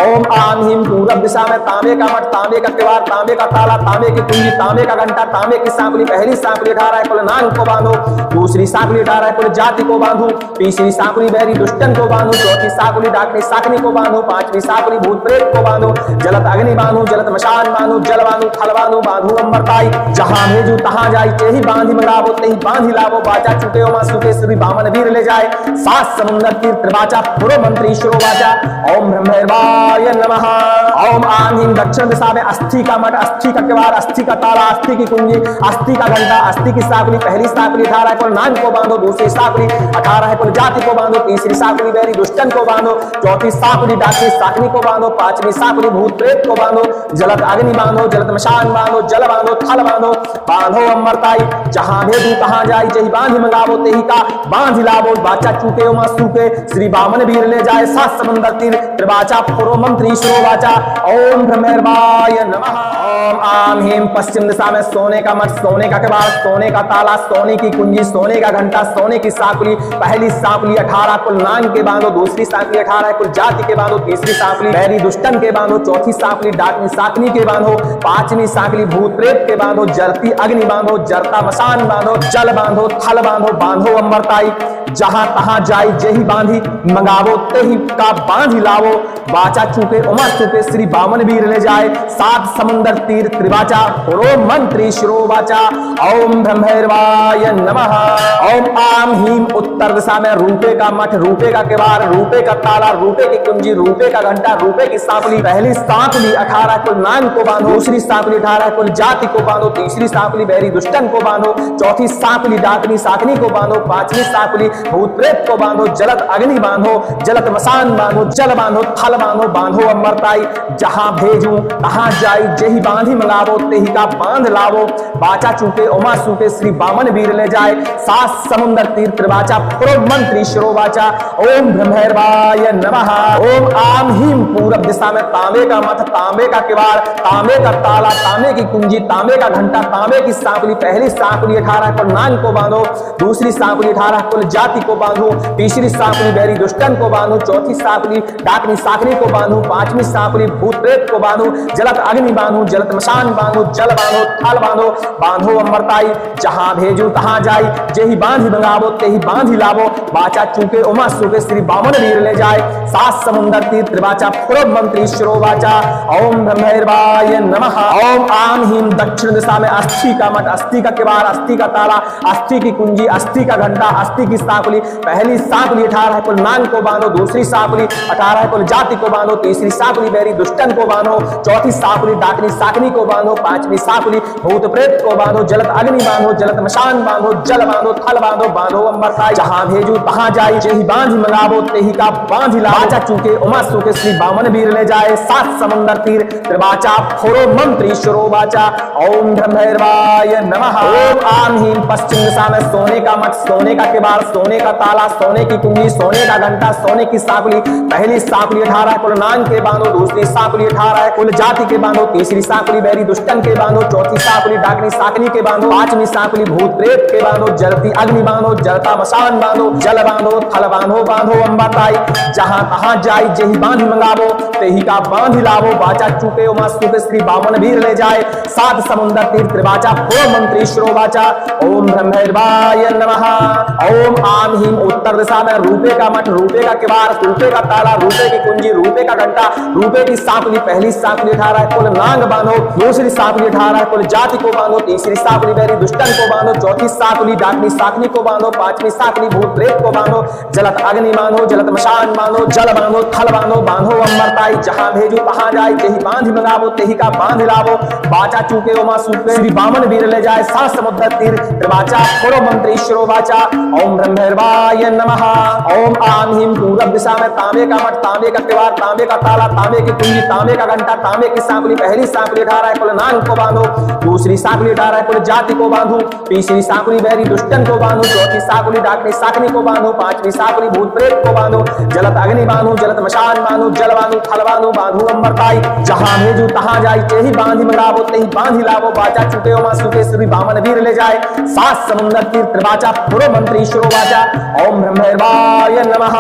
ओम आम हीम पूरब दिशा में तांबे का मठ, तांबे का किवाड़, तांबे का ताला, तांबे की कुंजी, तांबे का घंटा, तांबे की सांकुली, पहली सांकुली 18 कुल नांग को बांधो, दूसरी सांकुली 18 कुल जाति को बांधो, तीसरी सांकुली बैरी दुष्टन को बांधो, चौथी सांकुली डाकनी साकनी को बांधो, पांचवी सांकुली भूत प्रेत को बांधो, जलत अग्नि बांधो, जलत मशान बांधो, जल बांधो, थल बांधो, बांधो अमरताई, जहां भेजू तहां जाई, तेहि बांधि मंगावो तेहि बांधि लावो, बाचा चुके उमा सुके, श्री बामन वीर ले जाए, सात समुद्र तीर त्रिवाचा पुरो मंत्र ईश्वरो वाचा, ओम ब्रह्मैर्वाय नमः। ओम आम हीम दक्षिण दिशा में अस्थि का मठ, अस्थि का किवाड़, अस्थि का ताला, अस्थि की कुंजी, अस्थि का घंटा, अस्थि की सांकुली, पहली सांकुली 18 कुल नाग को बांधो, दूसरी सांकुली 18 कुल जाति को बांधो, तीसरी सांकुली बैरी दुष्टन को बांधो, चौथी सांकुली डाकनी साकनी को बांधो, पांचवी सांकुली भूत प्रेत को बांधो, जलत अग्नि बांधो, जलत मशान बांधो, जल बांधो, थल बांधो, बांधो अमरताई, जहां भेजू तहां जाई, जेहि बांधि मंगावो तेहि का बांधि लावो, बाचा चूके उमा सूके, श्री बामन वीर ले जाए, सात समुद्र तीर त्रिवाचा पुरो मंत्र ईश्वरो वाचा, ओम ब्रह्मैर्वाय नमः। ओम आम हीम पश्चिम दिशा में सोने का मठ, सोने का किवाड़, सोने का ताला, सोने की कुंजी, सोने का घंटा, सोने की सांकुली, पहली सांकुली 18 कुल नांग के बांधो, दूसरी सांकुली 18 कुल जाति के बांधो, तीसरी सांकुली बैरी दुष्टन के बांधो, चौथी सांकुली डाकनी साकनी के बांधो, पांचवी सांकुली भूत प्रेत के बांधो, जरती अग्नि बांधो, जरता मसान बांधो, जल बांधो, थल बांधो, बांधो अमरताई, जहां तहां जाई, जेहि बांधि मंगावो तेहि का बांधि लावो, बाचा चूके उमा चूके, श्री बामन वीर ले जाए, सात समुद्र तीर त्रिवाचा पुरो मंत्र ईश्वरो वाचा, ओम ब्रह्मैर्वाय नमः। ओम आम हीम उत्तर दिशा में रूपे का मठ, रूपे का किवाड़, रूपे का ताला, रूपे की कुंजी, रूपे का घंटा, रूपे की सांकुली, पहली सांकुली 18 कुल नाग को बांधो, दूसरी सांकुली 18 कुल जाति को बांधो, तीसरी सांकुली बैरी दुष्टन को बांधो, चौथी सांकुली डाकनी साकनी को बांधो, पांचवी सांकुली भूत प्रेत को बांधो, जलत अग्नि बांधो, जलत मसान बांधो, जल बांधो, थल बांधो, बांधो अमरताई, जहां भेजू तहां जाई, जेहि बांधि मंगावो तेहि का बांध लावो, बाचा चूके उमा सूके, श्री बामन वीर ले जाए, सात समुद्र तीर त्रिवाचा पुरो मंत्र ईश्वरो वाचा, ओम ब्रह्मैर्वाय नमः। ओम आम हीम पूरब दिशा में तांबे का मठ, तांबे का किवाड़, तांबे का ताला, तांबे की कुंजी, तांबे का घंटा, तांबे की सांकुली, पहली सांकुली 18 कुल नाग को बांधो, दूसरी सांकुली 18 कुल जाति को बांधो, तीसरी सांकुली बैरी दुष्टन को बांधो, चौथी सांकुली डाकनी साकनी को बांधो, पांचवी सांकुली भूत प्रेत को बांधो, जलत अग्नि बांधो, जलत मशान बांधो, जल बांधो, थल बांधो, बांधो अमरताई, जहां भेजू तहां जाई, जेहि बांधि मंगावो तेहि बांधि लावो, बाचा चूके उमा सूके, श्री बामन वीर ले जाए, सात समुद्र तीर त्रिवाचा पुरो मंत्र ईश्वरो वाचा, ओम ब्रह्मैर्वाय नमः। ओम आम हीम दक्षिण दिशा में अस्थि का मठ, अस्थि का किवाड़, अस्थि का ताला, अस्थि की कुंजी, अस्थि का घंटा, अस्थि की सांकुली, पहली सांकुली 18 कुल नाग को बांधो, दूसरी सांकुली 18 कुल जाति को बांधो, तीसरी सांकुली बैरी दुष्टन को बांधो, चौथी सांकुली डाकनी साकनी को बांधो, पांचवी सांकुली भूत प्रेत को बांधो, जलत अग्नि बांधो, जलत मशान बांधो, जल बांधो, थल बांधो, बांधो अमरताई, जहां भेजू तहां जाई, जेहि बांधि मंगावो तेहि का बांधि लावो, बाचा चूके उमा सूके, श्री बामन वीर ले जाए, सात समुद्र तीर त्रिवाचा पुरो मंत्र ईश्वरो वाचा, ओम ब्रह्मैर्वाय नमः। ओम आम हीम पश्चिम दिशा में सोने का मठ, सोने का किवाड़, सोने का ताला, सोने की कुंजी, सोने का घंटा, सोने की सांकुली, पहली सांकुली 18 कुल नाग के बांधो, दूसरी सांकुली 18 कुल जाति के बांधो, तीसरी सांकुली बैरी दुष्टन के बांधो, चौथी सांकुली डाकनी साकनी के बांधो, पांचवी सांकुली भूत प्रेत के बांधो, जलती अग्नि बांधो, जलता मशान बांधो, जल बांधो, थल बांधो, बांधो अमरताई, जहां तहां जाई, जेहि बांधि मंगावो तेहि का बांधि लावो, बाचा चूके उमा सूके, श्री बामन वीर ले जाए, सात समुद्र तीर त्रिवाचा पुरो मंत्र ईश्वरो वाचा, ओम ब्रह्मैर्वाय नमः। ओम आम हीम उत्तर दिशा में रूपे का मठ, रूपे का किवाड़, रूपे का ताला, रूपे की कुंजी, रूपे का घंटा, रूपे की सांकुली, पहली सांकुली 18 कुल नाग बांधो, दूसरी सांकुली 18 कुल जाति को बांधो, तीसरी सांकुली बैरी दुष्टन को बांधो, चौथी सांकुली डाकनी साकनी को बांधो, पांचवी सांकुली भूत प्रेत को बांधो, जलत अग्नि बांधो, जलत मशान बांधो, जल बांधो, थल बांधो, बांधो अमरताई, जहां भेजू तहां जाई, जेहि बांधि मंगावो तेहि का बांधि लावो, बाचा चूके उमा सूके, श्री बामन वीर ले जाए, सात समुद्र तीर त्रिवाचा पुरो मंत्र ईश्वरो वाचा, ओम ब्रह्मैर्वाय नमः। ओम आम हीम पूरब दिशा में तांबे का मठ, तांबे का किवाड़, तांबे का ताला, तांबे की कुंजी, तांबे का घंटा, तांबे की सांकुली, पहली सांकुली 18 कुल नाग को बांधो, दूसरी सांकुली 18 कुल जाति को को बांधो, तीसरी साकुली बैरी दुष्टन को बांधो, चौथी साकुली डाकनी साकनी को बांधो, पांचवी साकुली भूत प्रेत को बांधो, जलत अग्नि बांधो, जलत मशान बांधो, जल बांधो, थल बांधो, बांधो अमरताई, जहां भेजू तहां जाई, तेही बांधी मंगावो, तेही बांधी लावो, बाचा चुके हो मासुके श्री बामन वीर ले जाए, सात समुंदर तीर त्रिवाचा पुरो मंत्री शिरो वाचा, ओम ब्रह्मैर्वाय नमः।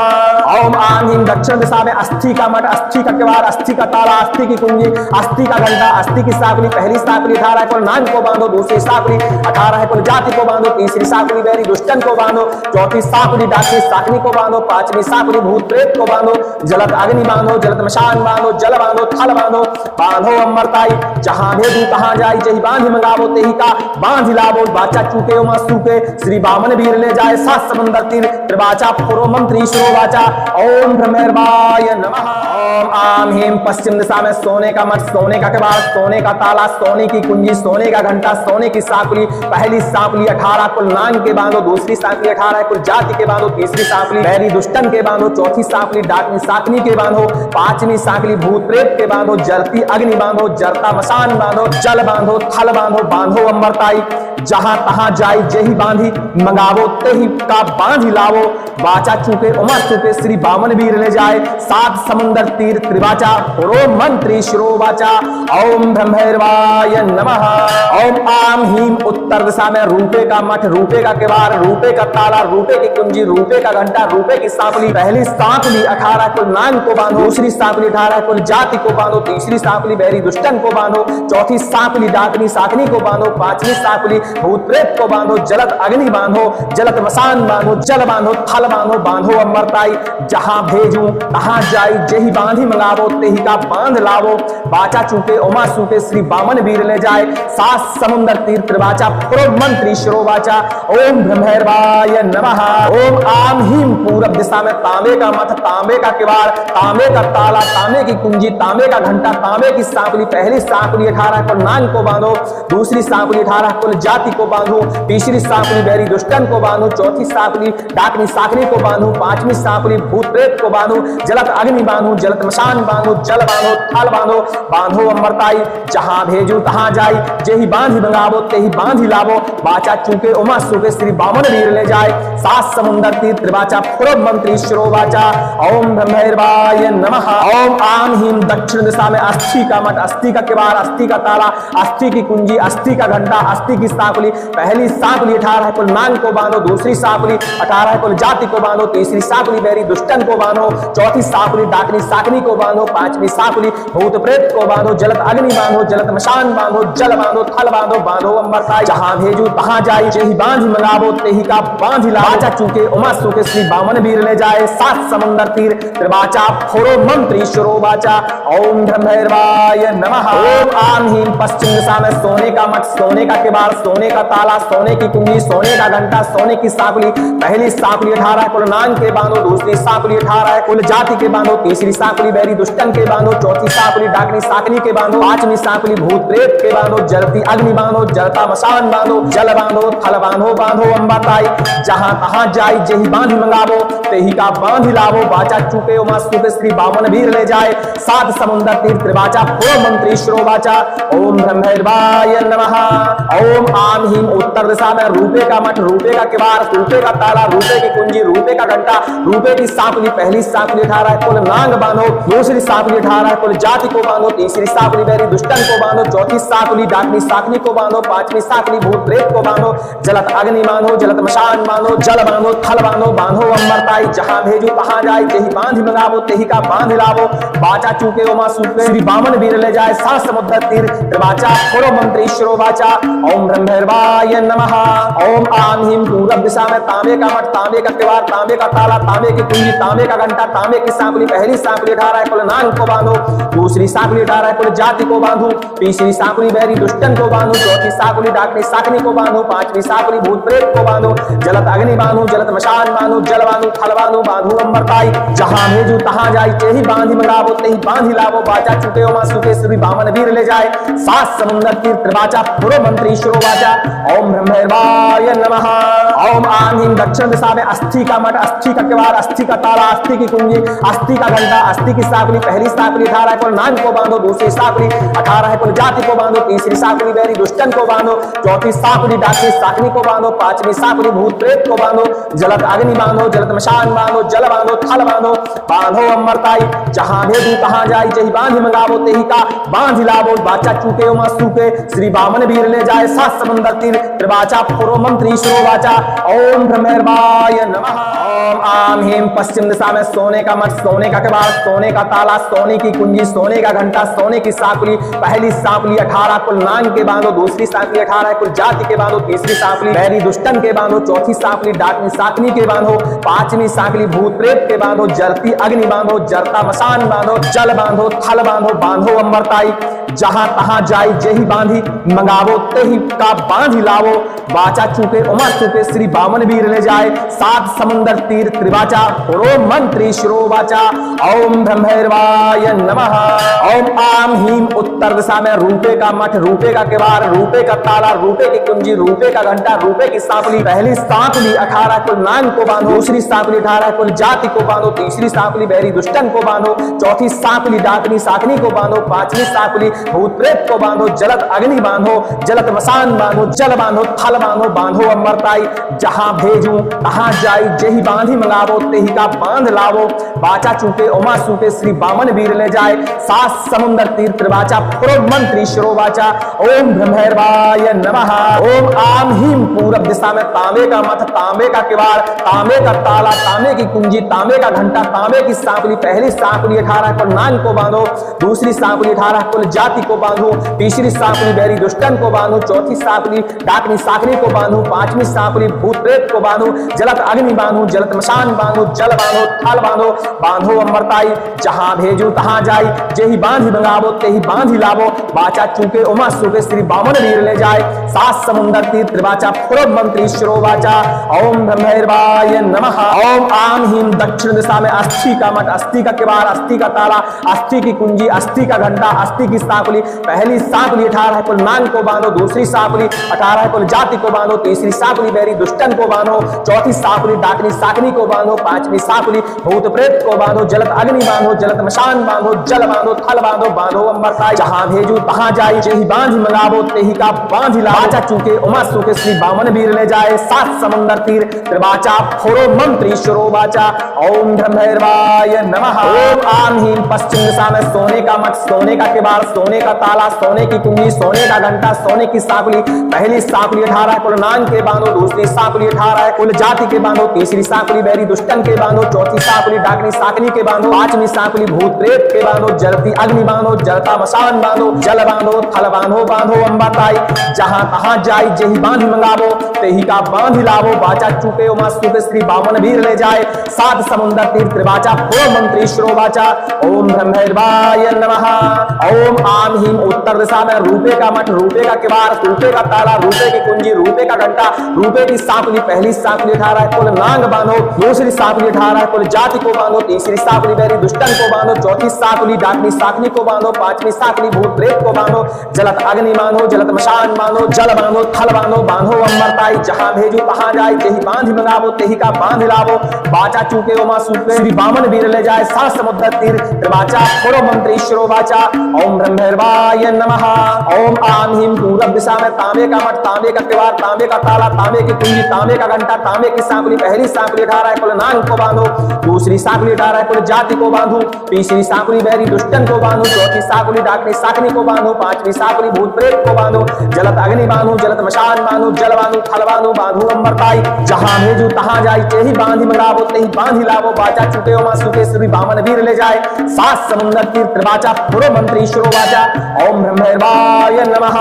ओम आम ह्रीं दक्षिण दिशा में अस्थि का मठ, अस्थि का किवाड़, अस्थि का ताला, अस्थि की कुंजी, अस्थि का घंटा, अस्थि की साकुली, पहली साकुली 18 कुल नाग को बांधो, दूसरी साकुली 18 कुल जाति को बांधो, तीसरी साकुली बैरी दुष्टन को बांधो, चौथी साकुली डाकनी साकनी को बांधो, पांचवी साकुली भूत प्रेत को बांधो, जलत अग्नि बांधो, जलत मशान बांधो, जल बांधो, थल बांधो, बांधो अमरताई, जहां भेजू तहां जाई, जही बांधी मंगावो तेही का बांधी लावो, बाचा चूके हो मासूके श्री बामन वीर ले जाए, सात समंदर तीर त्रिवाचा पुरो मंत्री शिरो वाचा, ओम ब्रह्मैर्वाय नमः। ओम आम ह्रीं पश्चिम दिशा में सोने का मठ, सोने का किवाड़, सोने का ताला, सोने की कुंजी, सोने का घंटा, सोने की साकुली, पहली साकुली 18 कुल नाग के बांधो, दूसरी साकुली 18 कुल जाति के बांधो, तीसरी साकुली बैरी दुष्टन के बांधो, चौथी साकुली डाकनी साकनी के बांधो, पांचवी साकुली भूत प्रेत के बांधो, जलती अग्नि बांधो, जलता मशान बांधो, जल बांधो, थल बांधो, बांधो अमरताई, जहां तहां जाई, जेही बांधी मंगावो तेही का बांधी लावो, बाचा चूके उमा चूके श्री बामन वीर ले जाए, सात समुंदर तीर त्रिवाचा पुरो मंत्री शिरो वाचा, ओम ब्रह्मैर्वाय नमः। ओम आम ह्रीं उत्तर दिशा में रूपे का मठ, रूपे का किवाड़, रूपे का ताला, रूपे की कुंजी, रूपे का घंटा, रूपे की साकुली, पहली साकुली 18 कुल नाग को बांधो, दूसरी साकुली 18 कुल जाति को बांधो, तीसरी साकुली बैरी दुष्टन को बांधो, चौथी साकुली डाकनी साकनी को बांधो, पांचवी साकुली भूत प्रेत को बांधो, जलत अग्नि बांधो, जलत मसान बांधो, जल बांधो, थल बांधो, बांधो अमरताई, जहां भेजू तहां जाई, जेही बांधी मंगावो तेही का बांध लावो, बाचा चूके उमा सूके श्री बामन वीर ले जाए, सात समुंदर तीर त्रिवाचा पुरो मंत्री शिरो वाचा, ओम ब्रह्मैर्वाय नमः। ओम आम ह्रीं पूरब दिशा में तांबे का मठ, तांबे का किवाड़, तांबे का ताला, तांबे की कुंजी, तांबे का घंटा, तांबे की साकुली, पहली साकुली 18 कुल नाग को बांधो, दूसरी साकुली 18 कुल जाति को बांधो, तीसरी साकुली बैरी दुष्टन को बांधो, चौथी साकुली डाकनी साकनी को बांधो, पांचवी साकुली भूत प्रेत को बांधो, जलत अग्नि बांधो, जलत मशान बांधो, जल बांधो, थल बांधो, बांधो अमरताई, जहां भेजू तहां जाई, जेही बांधी मंगावो तेही बांधी लावो, बाचा चूके उमा सूके श्री बामन वीर ले जाए, सात समुंदर तीर त्रिवाचा पुरो मंत्री शिरो वाचा, ओम ब्रह्मैर्वाय नमः। ओम आम ह्रीं दक्षिण दिशा में अस्थि का मठ, अस्थि का किवाड़, अस्थि का ताला, अस्थि की कुंजी, अस्थि का घंटा, अस्थि की साकुली, पहली साकुली 18 कुल नाग को बांधो, दूसरी साकुली 18 कुल जाति को बांधो, तीसरी साकुली बैरी दुष्टन को बांधो, चौथी साकुली डाकनी साकनी को बांधो, पांचवी साकुली भूत प्रेत को बांधो, जलत अग्नि बांधो, जलत मशान बांधो, जल बांधो, थल बांधो, बांधो अमरताई, जहां भेजू तहां जाई, जेही बांधी मंगावो तेही का बांधी लावो, बाचा चूके उमा सूके श्री बामन वीर ले जाए, सात समंदर तीर त्रिवाचा पुरो मंत्री शिरो वाचा, ओम ब्रह्मैर्वाय नमः। ओम आम ह्रीं पश्चिम दिशा में सोने का मठ, सोने का किवाड़, सोने का ताला, सोने की कुंजी, सोने का घंटा, सोने की साकुली, पहली साकुली 18 कुल नाग के बांधो, दूसरी साकुली 18 कुल जाति के बांधो, तीसरी साकुली बैरी दुष्टन के बांधो, चौथी साकुली डाकनी साकनी के बांधो, पांचवी साकुली भूत प्रेत के बांधो, जलती अग्नि बांधो, जलता मशान बांधो, जल बांधो, थल बांधो, बांधो अमरताई, जहां तहां जाई, जेही बांधी मंगावो तेही का बांधी लावो, बाचा चूके उमा सूके श्री बामन वीर ले जाए, सात समुंदर तीर त्रिवाचा पुरो मंत्री शिरो वाचा, ओम ब्रह्मैर्वाय नमः। ओम आम ह्रीं उत्तर दिशा में रूपे का मठ, रूपे का किवाड़, रूपे का ताला, रूपे की कुंजी, रूपे का घंटा, रूपे की साकुली, पहली साकुली 18 कुल नाग बांधो, दूसरी साकुली 18 कुल जाति को बांधो, तीसरी साकुली बैरी दुष्टन को बांधो, चौथी साकुली डाकनी साकनी को बांधो, पांचवी साकुली भूत प्रेत को बांधो, जलत अग्नि बांधो, जलत मशान बांधो, जल बांधो, थल बांधो, बांधो अमरताई, जहां भेजू तहां जाई, जेही बांधी मंगावो तेही का बांध लावो, बाचा चूके उमा सूके श्री बामन वीर ले जाए, सात समुद्र तीर त्रिवाचा पुरो मंत्री शिरो वाचा, ओम ब्रह्मैर्वाय नमः। ओम आम ह्रीं पूरब दिशा में तांबे का मठ, तांबे का किवाड़, तांबे का ताला, तांबे की कुंजी, तांबे का घंटा, तांबे की साकुली, पहली साकुली 18 कुल नाग को बांधो, दूसरी साकुली 18 कुल जाति को बांधो, तीसरी साकुली बैरी दुष्टन को बांधो, चौथी साकुली डाकनी साकनी को बांधो, पांचवी साकुली भूत प्रेत को बांधो, जलत अग्नि बांधो, जलत मशान बांधो, जल बांधो, थल बांधो बांधो अमरताई जहां भेजू तहां जाई तेही बांधी मंगावो तेही बांधी लावो बाचा चुके ओ मासुके श्री बामन वीर ले जाए सात समुंदर तीर त्रिवाचा पुरो मंत्री शिरो वाचा ओम ब्रह्मैर्वाय नमः ओम आम हिम दक्षिण दिशा में अस्थि का मठ अस्थि का किवाड़ अस्थि का ताला अस्थि की कुंजी अस्थि का घंटा अस्थि की साकली पहली साकली 18 कुल नाग को बांधो दूसरी साकली 18 कुल जाति को बांधो तीसरी साकली बैरी दुष्टन को बांधो चौथी साकली डाकी साकनी को बांधो पांचवी साकली भूत प्रेत को बांधो जलत अग्नि बांधो जलत मशान बांधो जल बांधो थल बांधो बांधो अमरताई जहां भेजू तहां जाई जेही बांधी मंगावो तेही का बांधी लावो बाचा चूके उमा सूके श्री बामन वीर ले जाए सात समुंदर तीर त्रिवाचा पुरो मंत्री शिरो वाचा ओम ब्रह्मैर्वाय नमः ओम आम हिम पश्चिम दिशा में सोने का मठ सोने का किवाड़ सोने का ताला सोने की कुंजी सोने का घंटा सोने की साकली पहली साकली 18 कुल नाग के बांधो दूसरी साकली 18 कुल जाति के बांधो तीसरी साकली बैरी दुष्टन के बांधो चौथी साकली डाकनी साकनी के बांधो पांचवी साकली भूत प्रेत के बांधो जलती अग्नि बांधो जलता मसान बांधो जल बांधो थल बांधो बांधो अमरताई जहां तहां जाई जेही बांधी मंगावो तेही का बांधी लावो बाचा चूके उमा चूके श्री बामन वीर ले जाए सात समुंदर तीर त्रिवाचा पुरो मंत्री शिरो वाचा ओम ब्रह्मैर्वाय नमः ओम आम हीम उत्तर दिशा में रूपे का मठ रूपे का किवाड़ रूपे का ताला रूपे की कुंजी रूपे का घंटा रूपे की साकली पहली साकली 18 कुल नाग को बांधो दूसरी साकली 18 कुल जाति को बांधो तीसरी साकली बैरी दुष्टन को बांधो चौथी साकली डाकनी साकनी को बांधो पांचवी साकली भूत प्रेत को बांधो जलत अग्नि बांधो जलत मसान बांधो जल बांधो थल बांधो बांधो अमरताई जहां भेजू तहां जाई जेही बांधी मंगावो तेही का बांध लावो बाचा चूके उमा सूके श्री बामन वीर ले जाए सात समुंदर तीर त्रिवाचा पुरो मंत्री शिरो वाचा ओम ब्रह्मैर्वाय नमः ओम आम हीम पूरब दिशा में तांबे का मठ तांबे का किवाड़ तांबे का ताला तांबे की कुंजी तांबे का घंटा तांबे की साकली पहली साकली 18 कुल नाग को बांधो दूसरी साकली 18 कुल जाति को बांधो तीसरी साकली बैरी दुष्टन को बांधो चौथी साकली डाकनी साकनी को बांधो पांचवी साकली भूत प्रेत को बांधो जलत अग्नि बांधो जलत मशान बांधो जल बांधो थल बांधो बांधो अमरताई जहां भेजू तहां जाई जेही बांधी मंगावो तेही बांधी लावो बाचा चूके उमा सूके श्री बामन वीर ले जाए सात समुंदर तीर त्रिवाचा पुरो मंत्री शिरो वाचा ओम ब्रह्मैर्वाय नमः ओम आम हीम दक्षिण दिशा में अस्थि का मठ अस्थि का किवाड़ अस्थि का ताला अस्थि की कुंजी अस्थि का घंटा अस्थि की साकली पहली साकली 18 कुल नाग को बांधो दूसरी साकली 18 कुल जाति को बांधो तीसरी साकली बैरी दुष्टन को बांधो चौथी साकली डाकनी साकनी को बांधो पांचवी साकली भूत प्रेत को बांधो जलत अग्नि बांधो जलत मशान बांधो जल बांधो थल बांधो बांधो अमरताई जहां भेजू तहां जाई जेही बांधी मंगावो तेही का बांधी लावो बाचा चूके उमा सूके श्री बामन वीर ले जाए सात समुंदर तीर त्रिवाचा पुरो मंत्री शिरो वाचा ओम ब्रह्मैर्वाय नमः ओम आम हीम पश्चिम दिशा में सोने का मठ सोने का किवाड़ सोने का ताला सोने की कुंजी सोने का घंटा सोने की साकली पहली साकली 18 कुल नाग के बांधो दूसरी साकली 18 कुल जाति के बांधो तीसरी साकली बैरी दुष्टन के बांधो चौथी साकली डाकनी साकनी के बांधो पांचवी साकली भूत प्रेत के बांधो जलती अग्नि बांधो जलता मशान बांधो जल बांधो थल बांधो बांधो अम्बाताई जहां तहां जाई जेही बांधी मंगावो तेही का बांधी लावो बाचा चूके उमा सूके श्री बामन वीर ले जाए सात समुंदर तीर त्रिवाचा पुरो मंत्री शिरो वाचा ओम ब्रह्मैर्वाय नमः ओम आम हीम उत्तर दिशा में रूपे का मठ रूपे का किवाड़ रूपे का ताला रूपे की कुंजी रूपे का घंटा रूपे की साकली पहली साकली 18 कुल नाग बांधो दूसरी साकली 18 कुल जाति को बांधो तीसरी साकली बैरी दुष्टन को बांधो चौथी साकली डाकनी साकनी को बांधो पांचवी साकली भूत प्रेत को बांधो जलत अग्नि बांधो जलत मशान बांधो जल बांधो थल बांधो बांधो अमरताई जहां भेजू तहां जाई जेही बांधी मंगावो तेही का बांध लावो बाचा चूके उमा सूके श्री बामन वीर ले जाए सात समुद्र तीर त्रिवाचा पुरो मंत्री शिरो वाचा ओम ब्रह्मैर्वाय नमः ओम आम हीम पूरब दिशा में तांबे का मठ तांबे का किवाड़ तांबे का ताला तांबे की कुंजी तांबे का घंटा तांबे की साकली पहली साकली 18 कुल नाग को बांधो दूसरी साकली 18 कुल जाति को बांधो तीसरी साकली बैरी दुष्टन को बांधो चौथी साकली डाकनी साकनी को बांधो पांचवी साकली भूत प्रेत को बांधो जलत अग्नि बांधो जलत मशान बांधो जल बांधो थल बांधो बांधो अमरताई जहां भेजू तहां जाई तेही बांधी मंगावो तेही बांधी लावो बाचा चूके उमा सूके श्री बामन वीर ले जाए सात समुंदर तीर त्रिवाचा पुरो मंत्री शिरो वाचा ओम ब्रह्मैर्वाय नमः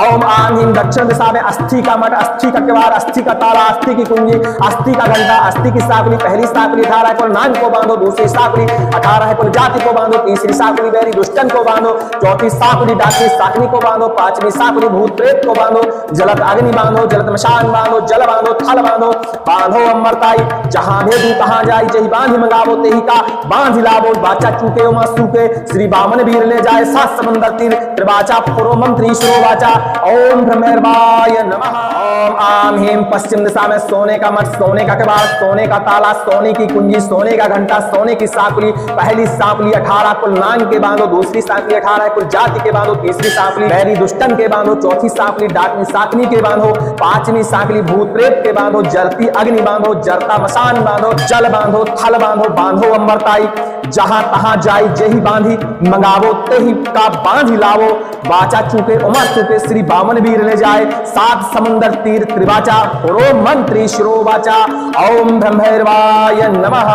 ओम आम हीम दक्षिण दिशा में अस्थि का मठ अस्थि का किवाड़ अस्थि का ताला अस्थि की कुंजी अस्थि का घंटा अस्थि की साकुली पहली साकुली 18 है कुल नाग को बांधो, दूसरी साकुली 18 है कुल जाति को बांधो, तीसरी साकुली बैरी दुष्टन को बांधो, चौथी साकुली डाकनी साकनी को बांधो, पांचवी साकुली भूत प्रेत को बांधो, जलत अग्नि बांधो, जलत मशान बांधो, जल बांधो, थल बांधो, बांधो अमरताई जहां भेजू तहां जाई, जही बांध मंगावो तेही का बांध लावो, बाचा चूके उमा सूके श्री बामन वीर ले जाए, सात समंदर तीर त्रिवाचा पुरो मंत्री श्रोवाचा, ओम ब्रह्मर्वाय नमः। ओम आम हीम पश्चिम दिशा में सोने का मठ, सोने का कबाड़, सोने का ताला, सोने की कुंजी, सोने का घंटा, सोने की साकुली पहली साकुली 18 कुल नांग के बांधो, दूसरी साकुली 18 कुल जाति के बांधो, तीसरी साकुली बैरी दुष्टन के बांधो, चौथी साकुली डाकनी साकनी के बांधो, पांचवी साकुली भूत प्रेत के बांधो, जलती अग्नि बांधो, जलता मसान बांधो, जल बांधो, थल बांधो, बांधो अमरताई जहां तहां जाई, जेही बांधी मंगावो तेही का बांधी लावो, बाचा चूके उमा चूके श्री बामन वीर ले जाए, सात समंदर तीर त्रिवाचा पुरो मंत्री श्रोवाचा, ओम ब्रह्मैर्वाय नमः।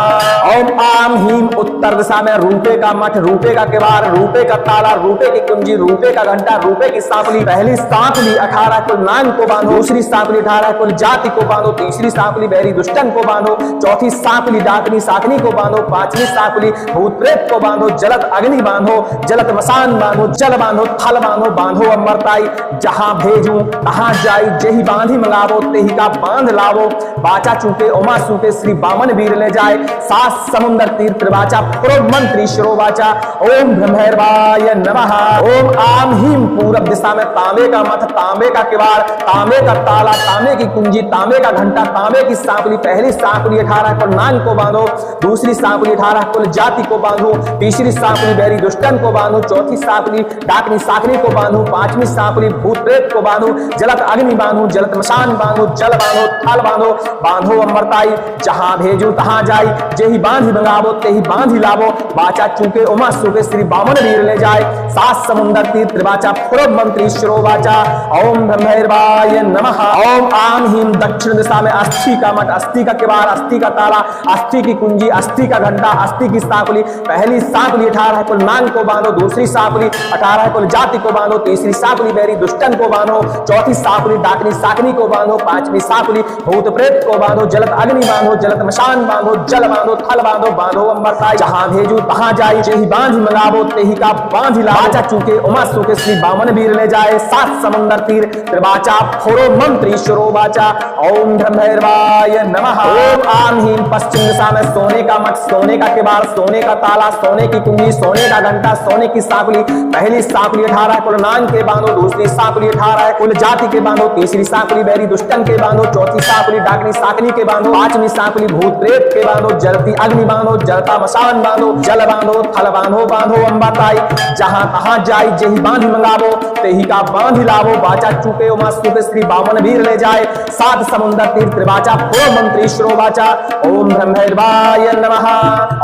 ओम आम हीम उत्तर दिशा में रूपे का मठ, रूपे का किवाड़, रूपे का ताला, रूपे की कुंजी, रूपे का घंटा, रूपे की साकुली पहली साकुली 18 कुल नाग को बांधो, दूसरी साकुली 18 कुल जाति को बांधो, तीसरी साकुली बैरी दुष्टन को बांधो, चौथी साकुली डाकनी साकनी को बांधो, पांचवी साकुली भूत प्रेत को बांधो, जलत अग्नि बांधो, जलत मसान बांधो, जल बांधो, थल बांधो, बांधो अमरताई जहां भेजू तहां जाई, जेही बांधी मंगावो तेही का बांध लावो, बाचा चूके उमा सूके श्री बामन वीर ले जाए, सात समुंदर तीर त्रिवाचा पुरो मंत्री श्रोवाचा, ओम ब्रह्मैर्वाय नमः। ओम आम हीम पूरब दिशा में तांबे का मठ, तांबे का किवाड़, तांबे का ताला, तांबे की कुंजी, तांबे का घंटा, तांबे की साकुली पहली साकुली 18 कुल नाग को बांधो, दूसरी साकुली 18 कुल जाति को बांधो, तीसरी साकुली बैरी दुष्टन को बांधो, चौथी साकुली डाकनी साकनी को बांधो, पांचवी साकुली भूत प्रेत को बांधो, जलत अग्नि बांधो, जलत मशान बांधो, जल बांधो, थल बांधो, बांधो अमरताई जहां भेजू तहां जाई, जेही बांधी मंगावो तेही बांधी लावो, बाचा चूके उमा सूके श्री बामन वीर ले जाए, सात समुंदर तीर त्रिवाचा पुरो मंत्री श्रोवाचा, ओम ब्रह्मैर्वाय नमः। ओम आम हीम दक्षिण दिशा में अस्थि का मठ, अस्थि का किवाड़, अस्थि का ताला, अस्थि की कुंजी, अस्थि का घंटा, अस्थि की साकुली पहली साकुली 18 कुल नाग को बांधो, दूसरी साकुली 18 कुल जाति को बांधो, तीसरी साकुली बैरी दुष्टन को बांधो, चौथी साकुली डाकनी साकनी को बांधो, पांचवी साकुली भूत प्रेत को बांधो, जलत अग्नि बांधो, जलत मशान बांधो, जल बांधो, थल बांधो, बांधो अमरताई जहां भेजू तहां जाई, जेही बांधी मंगावो तेही का बांधी लावो, बाचा चूके उमा सूके श्री बामन वीर ले जाए, सात समंदर तीर त्रिवाचा पुरो मंत्री श्रोवाचा, ओम ब्रह्मैर्वाय नमः। ओम आम हीम पश्चिम दिशा में सोने का मठ, सोने का किवाड़, सोने का ताला, सोने की कुंजी, सोने का घंटा, सोने की साकुली पहली साकुली 18 कुल नाग के बांधो, दूसरी साकुली 18 कुल जाति के बांधो, तीसरी साकुली बैरी दुष्टन के बांधो, चौथी साकुली डाकनी साकनी के बांधो, पांचवी साकुली भूत प्रेत के बांधो, जलती अग्नि बांधो, जलता मशान बांधो, जल बांधो, थल बांधो, बांधो अम्बाताई जहां तहां जाई, जेही बांधी मंगावो तेही का बांधी लावो, बाचा चूके उमा सूके श्री बामन वीर ले जाए, सात समुंदर तीर त्रिवाचा पुरो मंत्री श्रोवाचा, ओम ब्रह्मैर्वाय नमः।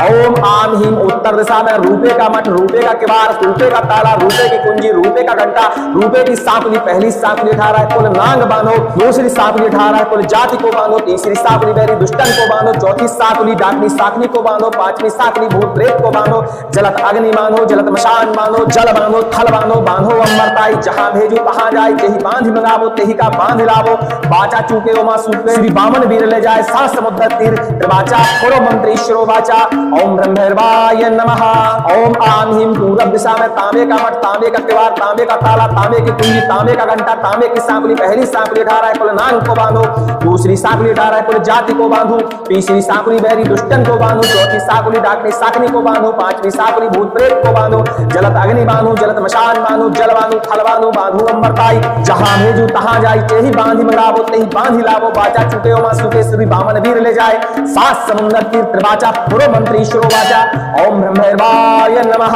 ओम आम हीम उत्तर दिशा में रूपे का मठ, रूपे का किवाड़, रूपे का ताला, रूपे की कुंजी, रूपे का घंटा, रूपे की साकुली पहली साकुली 18 कुल नाग बांधो, दूसरी साकुली 18 कुल जाति को बांधो, तीसरी साकुली बैरी दुष्टन को बांधो, चौथी साकुली डाकनी साकनी को बांधो, पांचवी साकुली भूत प्रेत को बांधो, जलत अग्नि बांधो, जलत मशान बांधो, जल बांधो, थल बांधो, बांधो अमरताई जहां भेजू तहां जाए, जेही बांधी मंगावो तेही का बांध लावो, बाचा चूके उमा सूके श्री बामन वीर ले जाए, सात समुद्र तीर त्रिवाचा पुरो मंत्री श्रोवाचा, ओम ब्रह्मैर्वाय नमः। ओम आम हीम पूरब दिशा में तांबे का मठ, तांबे का किवाड़, तांबे का ताला, तांबे की कुंजी, तांबे का घंटा, तांबे की साकुली पहली साकुली 18 कुल नाग को बांधो, दूसरी साकुली 18 कुल जाति को बांधो, तीसरी साकुली बैरी दुष्टन को बांधो, चौथी साकुली डाकनी साकनी को बांधो, पांचवी साकुली भूत प्रेत को बांधो, जलत अग्नि बांधो, जलत मशान बांधो, जल बांधो, थल बांधो, बांधो अमरताई जहां भेजू तहां जाई, तेही बांधी मंगावो तेही बांधी लावो, बाचा चूके उमा सूके श्री बामन वीर ले जाए, सात समुंदर तीर त्रिवाचा पुरो मंत्री श्रोवाचा, ओम ब्रह्मैर्वाय नमः।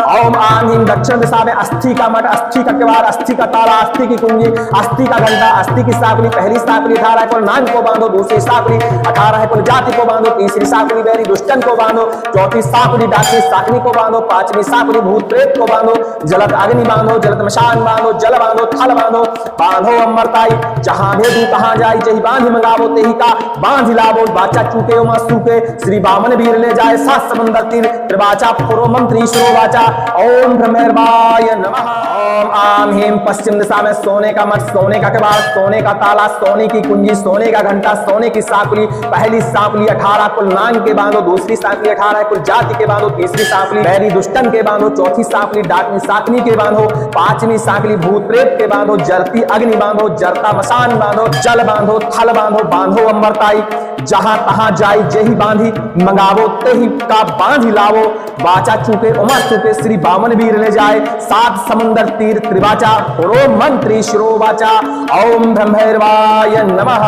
ओम आम हीम दक्षिण दिशा में अस्थि का मठ, अस्थि का किवाड़, अस्थि का ताला, अस्थि की कुंजी, अस्थि का घंटा, अस्थि की साकुली पहली साकुली 18 कुल नाग को बांधो, दूसरी साकुली 18 कुल जाति को बांधो, तीसरी साकुली बैरी दुष्टन को बांधो, चौथी साकुली डाकनी साकनी को बांधो, पांचवी साकुली भूत प्रेत को बांधो, जलत अग्नि बांधो, जलत मशान बांधो, जल बांधो, थल बांधो, बांधो अमरताई जहां भेजू तहां जाई, जेही बांधी मंगावो तेही का बांधी लावो, बाचा चूके उमा सूके श्री बामन वीर ले जाए, सात समंदर तीर त्रिवाचा पुरो मंत्री श्रोवाचा, ओम ब्रह्मैर्वाय नमः। ओम आम हीम पश्चिम दिशा में सोने का मठ, सोने का कबाड़, सोने का ताला, सोने की कुंजी, सोने का घंटा, सोने की साकुली, पहली साकुली 18 कुल नांग के बांधो, दूसरी साकुली 18 कुल जाति के बांधो, तीसरी साकुली बैरी दुष्टन के बांधो, चौथी साकुली डाकनी साकनी के बांधो, पांचवी साकुली भूत प्रेत के बांधो, जरती अग्नि बांधो, जरता मसान बांधो, जल बांधो, थल बांधो, बांधो अंबरताई, जहां तहां जाई जेहि बांधी, मंगावो तेहि का बांधी लावो, बाचा चूके उमा चूके श्री बामन वीर ले जाए, सात समुंदर तीर त्रिवाचा, पुरो मंत्री शिरोवाचा, ओम ब्रह्मैर्वाय नमः।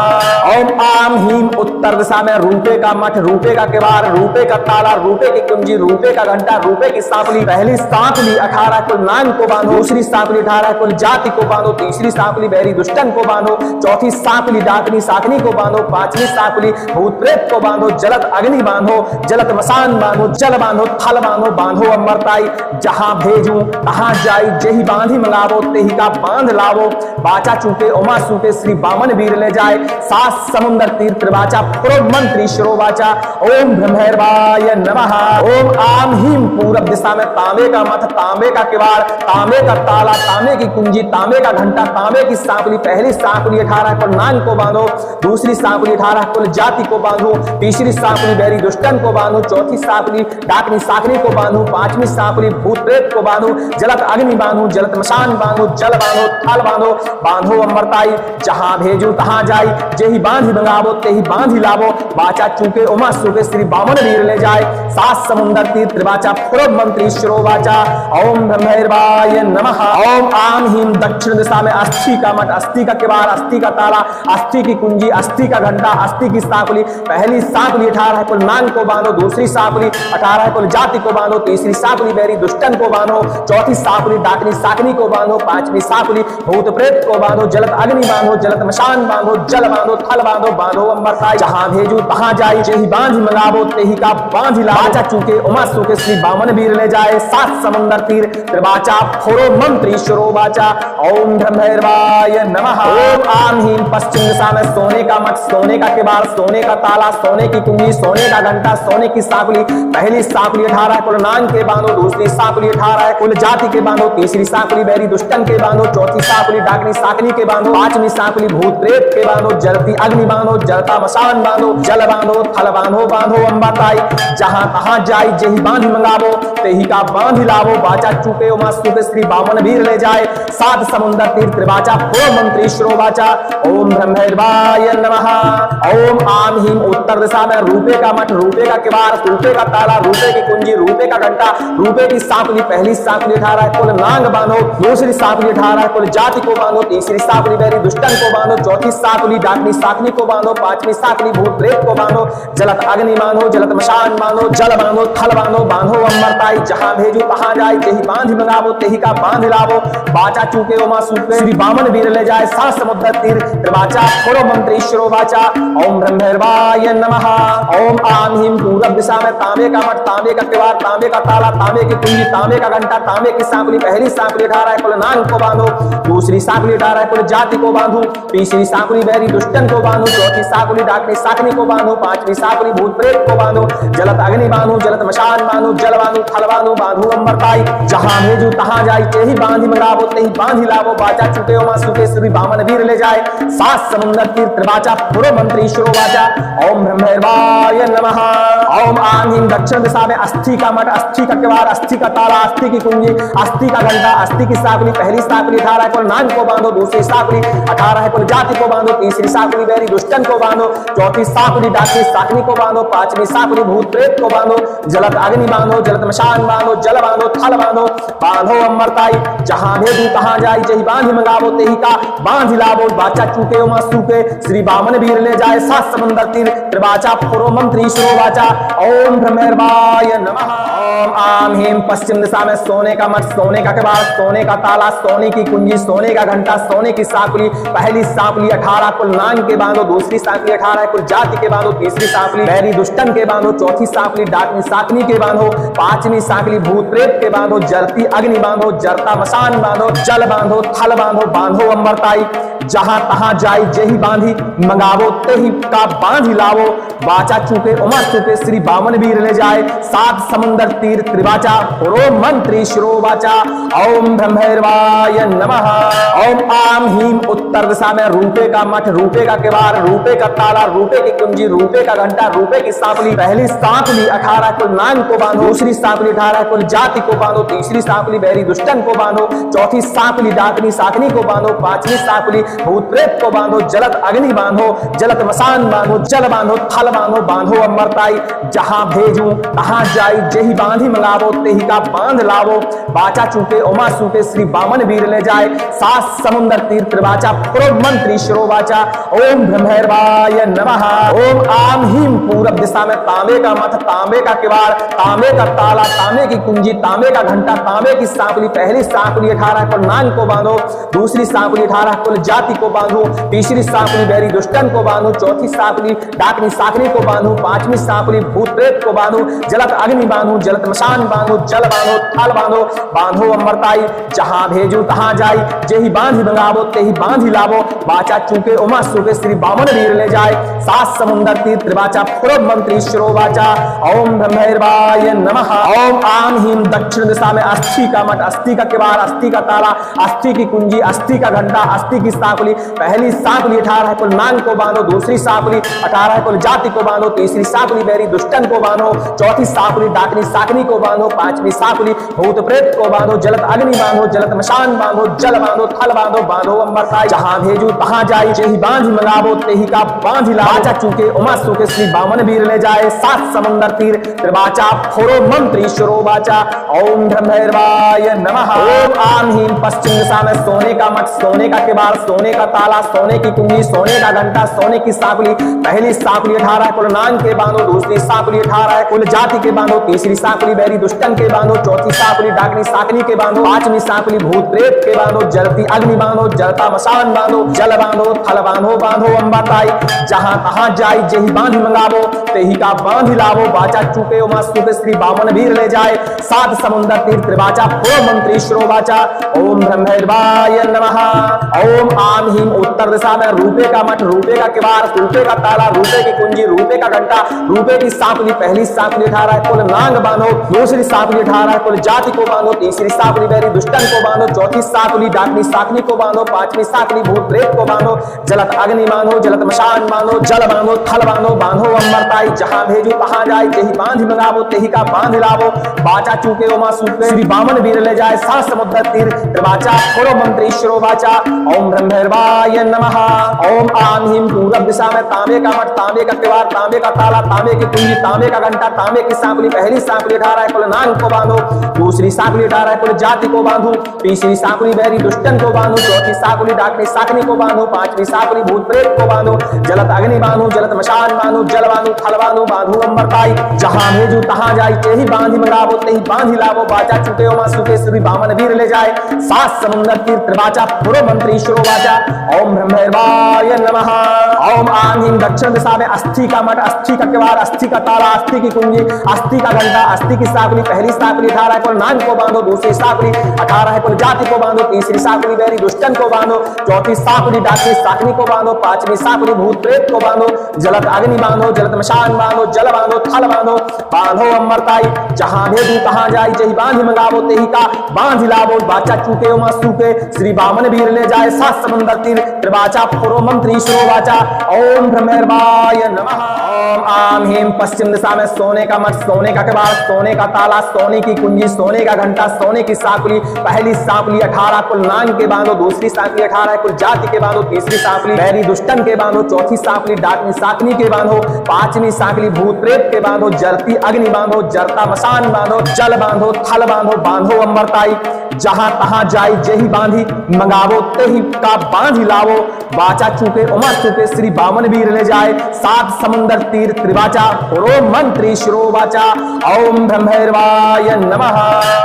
ओम आम हीम उत्तर दिशा में रूपे का मठ, रूपे का किवाड़, रूपे का ताला, रूपे की कुंजी, रूपे का घंटा, रूपे की साकुली, पहली साकुली 18 कुल नांग को बांधो, दूसरी साकुली 18 कुल जाति को बांधो, तीसरी साकुली बैरी दुष्टन को बांधो, चौथी साकुली डाकनी साकनी को बांधो, पांचवी साकुली भूत प्रेत को बांधो, जलत अग्नि बांधो, जलत मसान बांधो, जल बांधो, थल बांधो, बांधो अंबरताई, जहां भेजूं तहां जाई जेहि बांधी मंगावो तेहि का बांध लावो, बाचा चूके उमा चूके श्री बामन वीर ले जाए, सात समुंदर तीर त्रिवाचा, पुरो मंत्री शिरोवाचा, ओम ब्रह्मैर्वाय नमः। ओम आम हीम पूरब दिशा में तांबे का मठ, तांबे का किवाड़, तांबे का ताला, तांबे की कुंजी, तांबे का घंटा, तांबे की साकुली, पहली साकुली 18 कुल नांग को बांधो, दूसरी साकुली 18 कुल जाति को बांधो, तीसरी साकुली बैरी दुष्टन को बांधो, चौथी साकुली डाकनी साकनी को बांधो, पांचवी साकुली भूत प्रेत को बांधो, जलत अग्नि बांधो, जलत मशान बांधो, जल बांधो, थल बांधो, बांधो अंबरताई, जहां भेजू तहां जाई जेहि बांधी मंगावो तेहि बांधी लावो, बाचा चूके उमा चूके श्री बामन वीर ले जाए, सात समुंदर तीर त्रिवाचा, पुरो मंत्री शिरोवाचा, ओम ब्रह्मैर्वाय नमः। ओम आम हीम दक्षिण दिशा में अस्थि का मठ, अस्थि का किवाड़, अस्थि का ताला, अस्थि की कुंजी, अस्थि का घंटा, अस्थि की साकुली, पहली साकुली 18 कुल नांग को बांधो, दूसरी साकुली 18 कुल जाति को बांधो, तीसरी साकुली बैरी दुष्टन को बांधो, चौथी साकुली डाकनी साकनी को बांधो, पांचवी साकुली भूत प्रेत को बांधो, जलत अग्नि बांधो, जलत मशान बांधो, जल बांधो, थल बांधो, बांधो अंबरताई, जहां भेजू तहां जाई जेहि बांधी मंगावो तेहि का बांधी लावो, बाचा चूके उमा चूके श्री बामन वीर ले जाए, सात समुंदर तीर त्रिवाचा, पुरो मंत्री शिरोवाचा, ओम ब्रह्मैर्वाय नमः। ओम आम हीम पश्चिम दिशा में सोने का मठ, सोने का किवाड़, सोने का ताला, सोने की कुंजी, सोने का घंटा, सोने की साकुली, पहली साकुली 18 कुल नांग के बांधो, दूसरी साकुली 18 कुल जाति के बांधो, तीसरी साकुली बैरी दुष्टन के बांधो, चौथी साकुली डाकनी साकनी के बांधो, पांचवी साकुली भूत प्रेत के बांधो, जलती अग्नि बांधो, जलता मसान बांधो, जल बांधो, थल बांधो, बांधो अंबरताई, जहां तहां जाई जेहि बांधी मंगावो तेहि का बांधी लावो, बाचा चूके उमा चूके श्री बामन वीर ले जाए, सात समुंदर तीर त्रिवाचा, पुरो मंत्री शिरोवाचा, ओम ब्रह्मैर्वाय नमः। ओम आम हीम उत्तर दिशा में रूपे का मठ, रूपे का किवाड़, रूपे का ताला, रूपे की कुंजी, रूपे का घंटा, रूपे की साकुली, पहली साकुली 18 कुल नांग बांधो, दूसरी साकुली 18 कुल जाति को बांधो, तीसरी साकुली बैरी दुष्टन को बांधो, चौथी साकुली डाकनी साकनी को बांधो, पांचवी साकुली भूत प्रेत को बांधो, जलत अग्नि बांधो, जलत मशान बांधो, जल बांधो, थल बांधो, बांधो अंबरताई, जहां भेजू तहां जाई जेहि बांधी मंगावो तेहि का बांध लावो, बाचा चूके उमा चूके श्री बामन वीर ले जाए, सात समुद्र तीर त्रिवाचा, पुरो मंत्री शिरोवाचा, ओम ब्रह्मैर्वाय नमः। ओम आम हीम पूरब दिशा में तांबे का मठ, तांबे का किवाड़, तांबे का ताला, तांबे की कुंजी, तांबे का घंटा, तांबे की साकुली, पहली साकुली 18 कुल नांग को बांधो, दूसरी साकुली 18 कुल जाति को बांधो, तीसरी साकुली बैरी दुष्टन को बांधो, चौथी साकुली डाकनी साकनी को बांधो, पांचवी साकुली भूत प्रेत को बांधो, जलत अग्नि बांधो, जलत मशान बांधो, जल बांधो, थल बांधो, बांधो अंबरताई, जहां भेजू तहां जाई तेहि बांधी मंगावो तेहि बांधी लावो, बाचा चूके उमा चूके श्री बामन वीर ले जाए, सात समुंदर तीर त्रिवाचा, पुरो मंत्री शिरोवाचा, ओम ब्रह्मैर्वाय नमः। ओम आम हीम दक्षिण दिशा में अस्थि का मठ, अस्थि का किवाड़, अस्थि का ताला, अस्थि की कुंजी, अस्थि का घंटा, अस्थि की साकुली, पहली साकुली 18 कुल नांग को बांधो, दूसरी साकुली 18 कुल जाति को बांधो, तीसरी साकुली बैरी दुष्टन को बांधो, चौथी साकुली डाकनी साकनी को बांधो, पांचवी साकुली भूत प्रेत को बांधो, जलत अग्नि बांधो, जलत मशान बांधो, जल बांधो, थल बांधो, बांधो अंबरताई, जहां भेजू तहां जाई जेहि बांधी मंगावो तेहि का बांधी लावो, बाचा चूके उमा चूके श्री बामन वीर ले जाए, सात समुंदर तीर त्रिवाचा, पुरो मंत्री शिरोवाचा, ओम ब्रह्मैर्वाय नमः। ओम आम हीम पश्चिम दिशा में सोने का मठ, सोने का किवाड़, सोने का ताला, सोने की कुंजी, सोने का घंटा, सोने की साकुली, पहली साकुली 18 कुल नांग के बांधो, दूसरी साकुली 18 कुल जाति के बांधो, तीसरी साकुली बैरी दुष्टन के बांधो, चौथी साकुली डाकनी साकनी के बांधो, पांचवी साकुली भूत प्रेत के बांधो, जलती अग्नि बांधो, जलता मसान बांधो, जल बांधो, थल बांधो, बांधो अंबरताई, जहां तहां जाई जेहि बांधी मंगावो तेहि का बांध लावो, बाचा चूके उमा चूके श्री बामन वीर ले जाए, सात समुंदर तीर त्रिवाचा पुरो मंत्री शिरोवाचा। ओम ब्रह्मैर्वाय नमः। ओम आम हीम उत्तर दिशा में रूपे का मठ, रूपे का किवाड़, रूपे का ताला, रूपे की कुंजी, रूपे का घंटा, रूपे की सांपली। पहली सांपली 18 कुल नाग को बांधो, दूसरी सांपली 18 कुल जाति को बांधो, तीसरी सांपली बैरी दुष्टन को बांधो, चौथी सांपली डाकनी साकनी को बांधो, पांचवी सांपली भूत प्रेत को बांधो, जलत अग्नि बांधो, जलत मसान बांधो, जल बांधो, थल बांधो, बांधो अमरताई। जहां भेजूं तहां जाई, जेहि बांधी मंगावो तेहि का बांध लावो, बाचा चूके उमा चूके श्री बामन वीर ले जाए, सात समुंदर तीर त्रिवाचा पुरो मंत्री शिरोवाचा। ओम ब्रह्मैर्वाय नमः। ओम आम हीम पूरब दिशा में तांबे का मथ, तांबे का किवाड़, तांबे का ताला, तांबे की कुंजी, तांबे का घंटा, तांबे की सांपली। पहली सांपली 18 कुल नाग को बांधो, दूसरी सांपली 18 कुल जाति को बांधो, तीसरी सांपली बैरी दुष्टन को बांधो, चौथी सांपली डाकनी साकनी को बांधो, पांचवी सांपली भूत प्रेत को बांधो, जलत अग्नि बांधो, जलत मशान बांधो, जल बांधो, थल बांधो, बांधो अमरताई। जहां भेजू तहां जाई, जेहि बांधी मंगावो तेहि बांधी लावो, बाचा चूके उमा चूके श्री बामन वीर ले जाए, सात समुंदर तीर त्रिवाचा पुरो मंत्री शिरोवाचा। ओम ब्रह्मैर्वाय नमः। ओम आम हीम दक्षिण दिशा में अस्थि का मठ, अस्थि का किवाड़, अस्थि का ताला, अस्थि की कुंजी, अस्थि का घंटा, अस्थि की सांपली। पहली सांपली 18 कुल नाग को बांधो, दूसरी सांपली 18 कुल जाति को बांधो, तीसरी सांपली बैरी दुष्टन को बांधो, चौथी सांपली डाकनी साकनी को बांधो, पांचवी सांपली भूत प्रेत को बांधो, जलत अग्नि बांधो, जलत मशान बांधो, जल बांधो, थल बांधो, बांधो अमरताई। जहां भेजू तहां जाई, जेहि बांधी मंगावो तेहि का बांधी लावो, बाचा चूके उमा चूके श्री बामन वीर ले जाए, सात समुंदर तीर त्रिवाचा पुरो मंत्री शिरोवाचा। ओम ब्रह्मैर्वाय नमः। ओम आम हीम पश्चिम दिशा में सोने का मठ, सोने का किवाड़, सोने का ताला, सोने की कुंजी, सोने का घंटा, सोने की सांपली। पहली सांपली 18 कुल नाग के बांधो, दूसरी सांपली 18 कुल जाति के बांधो, तीसरी सांपली बैरी दुष्टन के बांधो, चौथी सांपली डाकनी साकनी के बांधो, पांचवी सांपली भूत प्रेत के बांधो, जलती अग्नि बांधो, जलता मशान बांधो, जल बांधो, थल बांधो, बांधो अम्बाताई। जहां तहां जाई, जेहि बांधी मंगावो तेहि का बांधी लावो, बाचा चूके उमा चूके श्री बामन वीर ले जाए, सात समुंदर तीर त्रिवाचा पुरो मंत्री शिरोवाचा। ओम ब्रह्मैर्वाय नमः। ओम आम हीम उत्तर दिशा में रूपे का मठ, रूपे का किवाड़, रूपे का ताला, रूपे की कुंजी, रूपे का घंटा, रूपे की सांपली। पहली सांपली 18 कुल नाग बांधो, दूसरी सांपली 18 कुल जाति को बांधो, तीसरी सांपली बैरी दुष्टन को बांधो, चौथी सांपली डाकनी साकनी को बांधो, पांचवी सांपली भूत प्रेत को बांधो, जलत अग्नि बांधो, जलत मशान बांधो, जल बांधो, थल बांधो, बांधो अमरताई। जहां भेजू तहां जाई, जेहि बांधी मंगावो तेहि का बांध लावो, बाचा चूके उमा चूके श्री बामन वीर ले जाए, सात समुद्र तीर त्रिवाचा पुरो मंत्री शिरोवाचा। ओम ब्रह्मैर्वाय नमः। ओम आम हीम पूरब दिशा में तांबे का मठ, तांबे का किवाड़, तांबे का ताला, तांबे की कुंजी, तांबे का घंटा, तांबे की सांपली। पहली सांपली 18 कुल नाग को बांधो, दूसरी सांपली 18 कुल जाति को बांधो, तीसरी सांपली बैरी दुष्टन को बांधो, चौथी सांपली डाकनी साकनी को बांधो, पांचवी सांपली भूत प्रेत को बांधो, जलत अग्नि बांधो, जलत मशान बांधो, जल बांधो, थल बांधो, बांधो अमरताई। जहां भेजू तहां जाई, जेहि बांधी मंगावो तेहि बांधी लावो, बाचा चूके उमा चूके श्री बामन वीर ले जाए, सात समुंदर तीर त्रिवाचा पुरो मंत्री शिरोवाचा। ओम ब्रह्मैर्वाय नमः। ओम आम हीम दक्षिण दिशा में अस्थि का मठ, अस्थि का किवाड़, अस्थि का ताला, अस्थि की कुंजी, अस्थि का घंटा, अस्थि की सांपली। पहली सांपली 18 कुल नाग को बांधो, दूसरी सांपली 18 कुल जाति को बांधो, तीसरी सांपली बैरी दुष्टन को बांधो, चौथी सांपली डाकनी साकनी को बांधो, पांचवी सांपली भूत प्रेत को बांधो, जलत अग्नि बांधो, जलत मशान बांधो, जल बांधो, थल बांधो, बांधो अमरताई। जहां भेजू तहां जाई, जेहि बांधी मंगावो तेहि का बांधी लावो, बाचा चूके उमा चूके श्री बामन वीर ले जाए, सात समुंदर तीर त्रिवाचा पुरो मंत्री शिरोवाचा। ओम ब्रह्मैर्वाय नमः। ओम आम हीम पश्चिम दिशा में सोने का मठ, सोने का किवाड़, सोने का ताला, सोने की कुंजी, सोने का घंटा, सोने की सांपली। पहली सांपली 18 कुल नाग के बांधो, दूसरी सांपली 18 कुल जाति के बांधो, तीसरी सांपली बैरी दुष्टन के बांधो, चौथी सांपली डाकनी साकनी के बांधो, पांचवी सांपली भूत प्रेत के बांधो, जलती अग्नि बांधो, जलता मशान बांधो, जल बांधो, थल बांधो, बांधो अमरताई। जहां तहां जाई, जेहि बांधी मंगावो तेहि का बांधी लावो, बाचा चूके उमा चूके श्री बामन वीर ले जाए, सात समुंदर तीर त्रिवाचा पुरो मंत्री शिरोवाचा। ओम ब्रह्मैर्वाय नमः।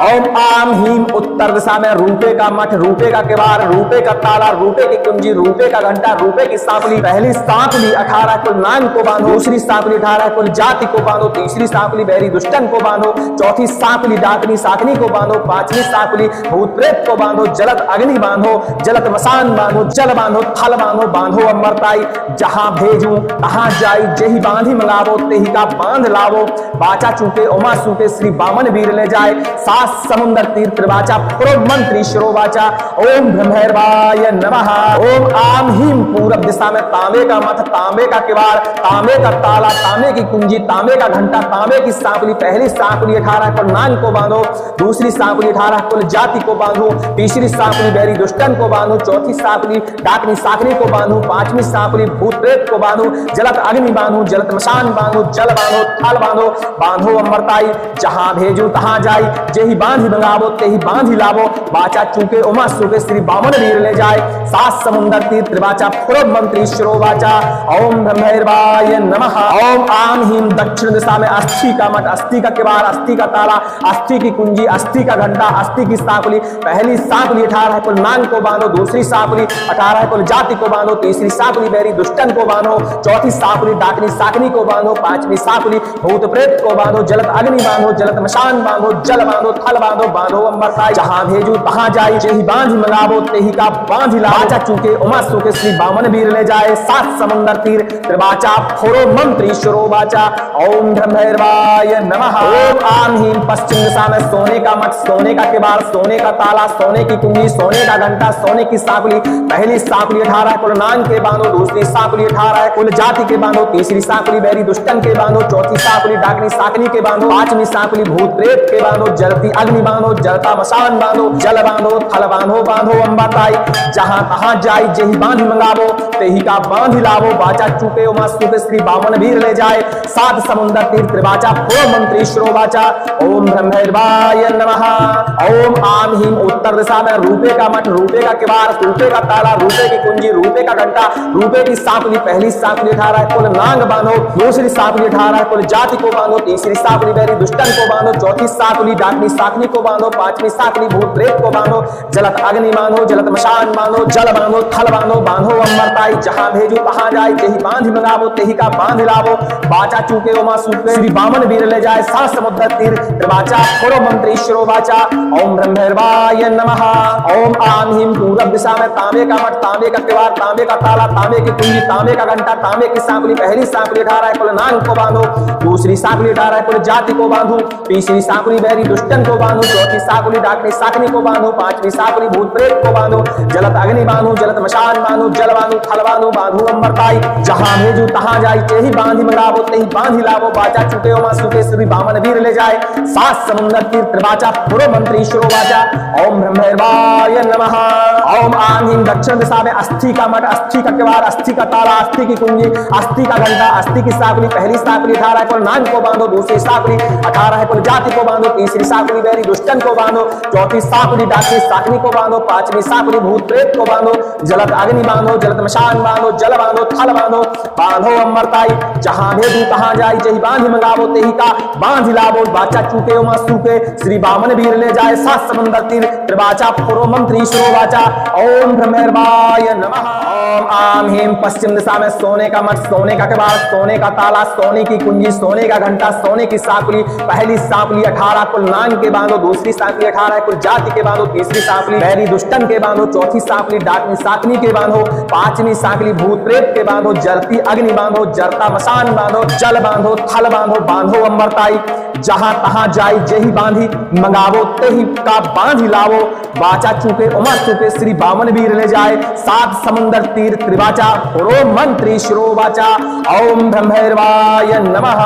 ओम आम हीम उत्तर दिशा में रूपे का मठ, रूपे का किवाड़, रूपे का ताला, रूपे की कुंजी, रूपे का घंटा, रूपे की सांपली। पहली सांपली 18 कुल नाग को बांधो, दूसरी सांपली 18 कुल जाति को बांधो, तीसरी सांपली बैरी दुष्टन को बांधो, चौथी सांपली डाकनी साकनी को बांधो, पांचवी सांपली भूत प्रेत को बांधो, जलत अग्नि बांधो, जलत मसान बांधो, जल बांधो, थल बांधो बांधो अमरताई, जहां भेजूं तहां जाई, जेहि बांधी मंगावो तेहि का बांध लावो, बाचा चूके उमा सूके श्री बामन वीर ले जाए, सात समुंदर तीर त्रिवाचा पूर्व मंत्री शिरोवाचा, ओम ब्रह्मैर्वाय नमः। ओम आम हीम पूरब दिशा में तांबे का मथ, तांबे का किवाड़, तांबे का ताला, तांबे की कुंजी, तांबे का घंटा, तांबे की सांपली, पहली सांपली 18 कुल नाग को बांधो, दूसरी सांपली 18 कुल जाति को बांधो, तीसरी सांपली बैरी दुष्टन को बांधो, चौथी सांपली डाकनी साकनी को बांधो, पांचवी सांपली भूत प्रेत को बांधो, जलत अग्नि बांधो, जलत मशान बांधो, जल बांधो, थल बांधो, बांधो अमरताई, जहां भेजू तहां जाई, जेहि बांधी मंगावो तेहि बांधी लावो, बाचा चूके उमा सूके श्री बामन वीर ले जाए, सात समुंदर तीर त्रिवाचा पूर्व मंत्री शिरोवाचा, ओम ब्रह्मैर्वाय नमः। ओम आम हीम दक्षिण दिशा में अस्थि का मठ, अस्थि का किवाड़, अस्थि का ताला, अस्थि की कुंजी, अस्थि का घंटा, अस्थि की सांपली, पहली सांपली 18 कुल नाग को बांधो, दूसरी सांपली 18 कुल जाति को बांधो, तीसरी सांपली बैरी दुष्टन को बांधो, चौथी सांपली डाकनी साकनी को बांधो, पांचवी सांपली भूत प्रेत को बांधो, जलत अग्नि बांधो, जलत मशान बांधो, जल बांधो, थल बांधो, बांधो अमरताई, जहां भेजू तहां जाई, जेहि बांधी मंगावो तेहि का बांधी लावो, बाचा चूके उमा सूके श्री बामन वीर ले जाए, सात समुंदर तीर त्रिवाचा फोरो मंत्री शिरोवाचा, ओम ब्रह्मैर्वाय नमः। ओम आम हीम पश्चिम दिशा में सोने का मठ, सोने का किवाड़, सोने का ताला, सोने की कुंजी, सोने का घंटा, सोने की सांपली, पहली सांपली 18 कुल नाग के बांधो, दूसरी सांपली 18 कुल जाति के बांधो, तीसरी सांपली बैरी दुष्टन के बांधो, चौथी सांपली डाकनी साकनी के बांधो, पांचवी सांपली भूत प्रेत के बांधो, जलती अग्नि बांधो, जलता मशान बांधो, जल बांधो, थल बांधो, बांधो अम्बाताई, जहां तहां जाई, जेहि बांधी मंगावो तेहि का बांधी लावो, बाचा चूके उमा सूके श्री बामन वीर ले जाए, सात समुंदर तीर त्रिवाचा पूर्व मंत्री शिरोवाचा, ओम ब्रह्मैर्वाय नमः। ओम आम हीम उत्तर दिशा में रूपे का मठ, रूपे का किवाड़, रूपे का ताला, रूपे की कुंजी, रूपे का घंटा, रूपे की सांपली, पहली सांपली 18 कुल नाग बांधो, दूसरी सांपली 18 कुल जाति को बांधो, तीसरी सांपली बैरी दुष्टन को बांधो, चौथी सांपली डाकनी साकनी को बांधो, पांचवी सांपली भूत प्रेत को बांधो, जलत अग्नि बांधो, जलत मशान बांधो, जल बांधो, थल बांधो, बांधो अमरताई, जहां भेजू तहां जाए, जेहि बांधी मंगावो तेहि का बांध लावो, बाचा चूके उमा सूके श्री बामन वीर ले जाए, सात समुद्र तीर त्रिवाचा पूर्व मंत्री शिरोवाचा, ओम ब्रह्मैर्वाय नमः। ओम आम हीम पूरब दिशा में तांबे का मठ, तांबे का किवाड़, तांबे का ताला, तांबे की कुंजी, तांबे का घंटा, तांबे की सांपली, पहली सांपली 18 कुल नाग को बांधो, दूसरी सांपली 18 कुल जाति को बांधो, तीसरी सांपली बैरी दुष्टन को बांधो, चौथी सांपली डाकनी साकनी को बांधो, पांचवी सांपली भूत प्रेत को बांधो, जलत अग्नि बांधो, जलत मशान बांधो, जल बांधो, थल बांधो, बांधो अमरताई, जहां भेजू तहां जाई, जेहि बांधी मंगावो तेहि बांधी लावो, बाचा चूके उमा सूके श्री बामन वीर ले जाए, सात समुंदर तीर त्रिवाचा पूर्व मंत्री शिरोवाचा, ओम ब्रह्मैर्वाय नमः। ओम आम हीम दक्षिण दिशा में अस्थि का मठ, अस्थि का किवाड़, अस्थि का ताला, अस्थि की कुंजी, अस्थि का घंटा, अस्थि की सांपली, पहली सांपली 18 कुल नाग को बांधो, दूसरी सांपली 18 कुल जाति को बांधो, तीसरी सांपली बैरी दुष्टन को बांधो, चौथी सांपली डाकनी साकनी को बांधो, पांचवी सांपली भूत प्रेत को बांधो, जलत अग्नि बांधो, जलत मशान बांधो, जल बांधो, थल बांधो, बांधो अमरताई, जहां भेजू तहां जाई, जेहि बांधी मंगावो तेहि का बांधी लावो, बाचा चूके उमा सूके श्री बामन वीर ले जाए, सात समुंदर तीर त्रिवाचा पूर्व मंत्री शिरोवाचा, ओम ब्रह्मैर्वाय नमः। ओम आम हीम पश्चिम दिशा में सोने का मठ, सोने का किवाड़, सोने का ताला, सोने की कुंजी, सोने का घंटा, सोने की सांपली, पहली सांपली 18 कुल नाग के बांधो, दूसरी सांपली 18 कुल जाति के बांधो, तीसरी सांपली बैरी दुष्टन के बांधो, चौथी सांपली डाकनी साकनी के बांधो, पांचवी सांपली भूत प्रेत के बांधो, जलती अग्नि बांधो, जलता मशान बांधो, जल बांधो, थल बांधो, बांधो अमरताई, जहां तहां जाई, जेहि बांधी मंगावो तेहि का बांधी लावो, बाचा चूके उमा चूके श्री बामन वीर ले जाए, सात समुंदर तीर त्रिवाचा पूर्व मंत्री शिरोवाचा, ओम ब्रह्मैर्वाय नमः।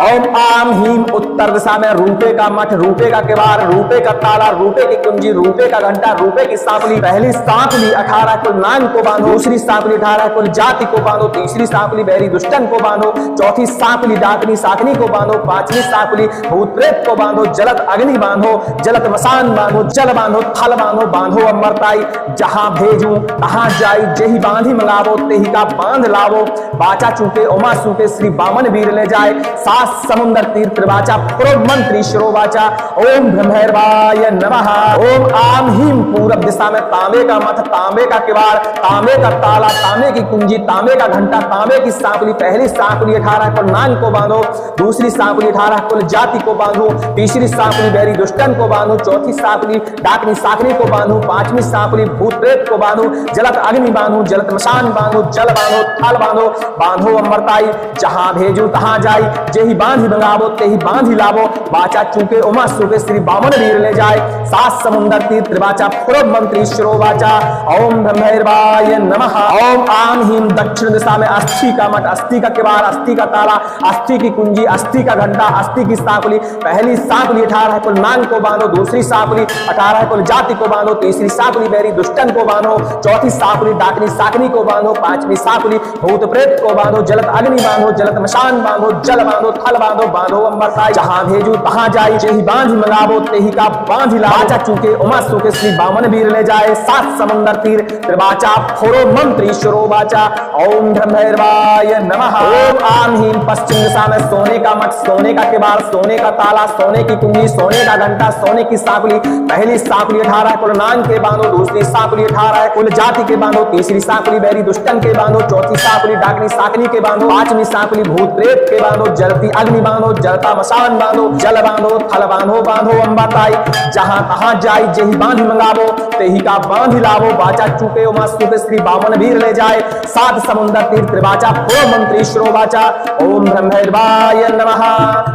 ओम आम हीम उत्तर दिशा में रूपे का मठ, रूपे का किवाड़, रूपे का ताला, रूपे की कुंजी, रूपे का घंटा, रूपे की सांपली, पहली सांपली 18 कुल नाग को बांधो, दूसरी सांपली 18 कुल जाति को बांधो, तीसरी सांपली बैरी दुष्टन को बांधो, चौथी सांपली डाकनी साकनी को बांधो, पांचवी सांपली भूत प्रेत को बांधो, जलत अग्नि बांधो, जलत मशान बांधो, जल बांधो, थल बांधो, बांधो अमरताई, जहां भेजू तहां जाई, जेहि बांधी मंगावो तेहि का बांध लावो, बाचा चूके उमा सूके श्री बामन वीर ले जाए, सात समुंदर तीर त्रिवाचा पूर्व मंत्री शिरोवाचा, ओम ब्रह्मैर्वाय नमः। ओम आम हीम पूरब दिशा में तांबे का मथ, तांबे का किवाड़, तांबे का ताला, तांबे की कुंजी, तांबे का घंटा, तांबे की सांपली, पहली सांपली 18 कुल नाग को बांधो, दूसरी सांपली 18 कुल जाति जाति को बांधो। तीसरी सांपली बैरी दुष्टन को बांधो। चौथी सांपली डाकनी साकनी को बांधो। पांचवी सांपली भूत प्रेत को बांधो। जलत अग्नि बांधो, जलत मशान बांधो, जल बांधो, थल बांधो, बांधो अमरताई। जहां भेजू तहां जाई, जेहि बांधि मंगावो तेहि बांधि लावो। बाचा चूके उमा सुके श्री बामन वीर ले जाए। सात समुंदर तीर त्रिवाचा पूर्व मंत्री शिरोवाचा। ओम ब्रह्मैर्वाय नमः। ओम आम हीम दक्षिण दिशा में अस्थि का मठ, अस्थि का किवाड़, अस्थि का ताला, अस्थि की कुंजी, अस्थि का घंटा, अस्थि की सांपली। पहली सांपली 18 कुल नांग को बांधो। दूसरी सांपली 18 कुल जाति को बांधो। तीसरी सांपली बैरी दुष्टन को बांधो। चौथी सांपली डाकनी साकनी को बांधो। पांचवी सांपली भूत प्रेत को बांधो। जलत अग्नि बांधो, जलत मशान बांधो, जल बांधो, थल बांधो, बांधो अमरताई। जहां भेजू तहां जाई, जेहि बांधि मंगावो तेहि का बांधि लावो। बाचा चूके उमा सुके श्री बामन वीर ले जाए। सात समंदर तीर त्रिवाचा फोरो मंत्री शिरोवाचा। ओम ब्रह्मैर्वाय नमः। ओम आम हीम पश्चिम दिशा में सोने का मठ, सोने का किवाड़, सोने का ताला, सोने की कुंजी, सोने का घंटा, सोने की सांपली। पहली सांपली 18 कुल नांग के बांधो। दूसरी सांपली 18 कुल जाति के बांधो। तीसरी सांपली बैरी दुष्टन के बांधो। चौथी सांपली डाकनी साकनी के बांधो। पांचवी सांपली भूत प्रेत के बांधो। जलती अग्नि बांधो, जलता मशान बांधो, जल बांधो, थल बांधो, बांधो अम्बाताई। जहां तहां जाई, जेहि बांधि मंगावो तेहि का बांधि लावो। बाचा चूके उमा सुके श्री बामन वीर ले जाए। सात समुंदर तीर त्रिवाचा पूर्व मंत्री शिरोवाचा। ओम ब्रह्मैर्वाय नमः।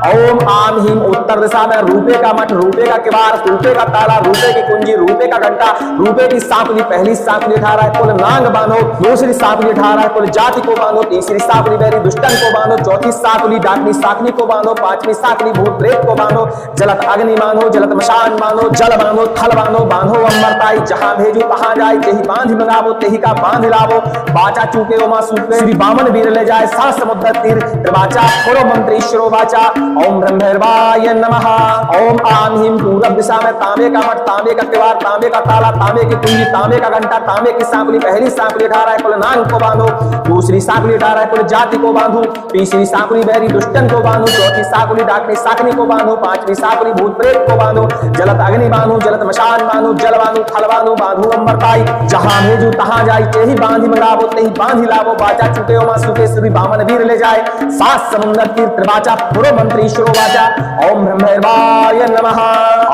ओम आम हीम उत्तर दिशा में रूपे का मठ, रूपे का किवाड़, रूपे का ताला, रूपे की कुंजी, रूपे का घंटा, रूपे की सांपली। पहली सांपली 18 कुल नांग बांधो। दूसरी सांपली 18 कुल जाति को बांधो। तीसरी सांपली बैरी दुष्टन को बांधो। चौथी सांपली डाकनी साकनी को बांधो। पांचवी सांपली भूत प्रेत को बांधो। जलत अग्नि बांधो, जलत मशान बांधो, जल बांधो, थल बांधो, बांधो अमरताई। जहां भेजू तहां जाई, जेहि बांधि मंगावो तेहि का बांधि लावो। बाचा चूके उमा सुके श्री बामन वीर ले जाए। सात समुद्र तीर त्रिवाचा पूर्व मंत्री शिरोवाचा। ओम ब्रह्मैर्वाय नमः। ओम आम हीम पूरब दिशा में तांबे का मठ, तांबे का किवाड़, तांबे का ताला, तांबे की कुंजी, तांबे का घंटा, तांबे की सांपली। पहली सांपली 18 कुल नांग को बांधो। दूसरी सांपली 18 कुल जाति को बांधो। तीसरी सांपली बैरी दुष्टन को बांधो। चौथी सांपली डाकनी साकनी को बांधो। पांचवी सांपली भूत प्रेत को बांधो। जलत अग्नि बांधो, जलत मशान बांधो, जल बांधो, थल बांधो, बांधो अमरताई। जहां भेजू तहां जाई, तेहि बांधि मंगावो तेहि बांधि लावो। बाचा चूके उमा सुके श्री बामन वीर ले जाए। सात समुंदर तीर त्रिवाचा पूर्व मंत्री शिरोवाचा। ओम ब्रह्मैर्वाय नमः।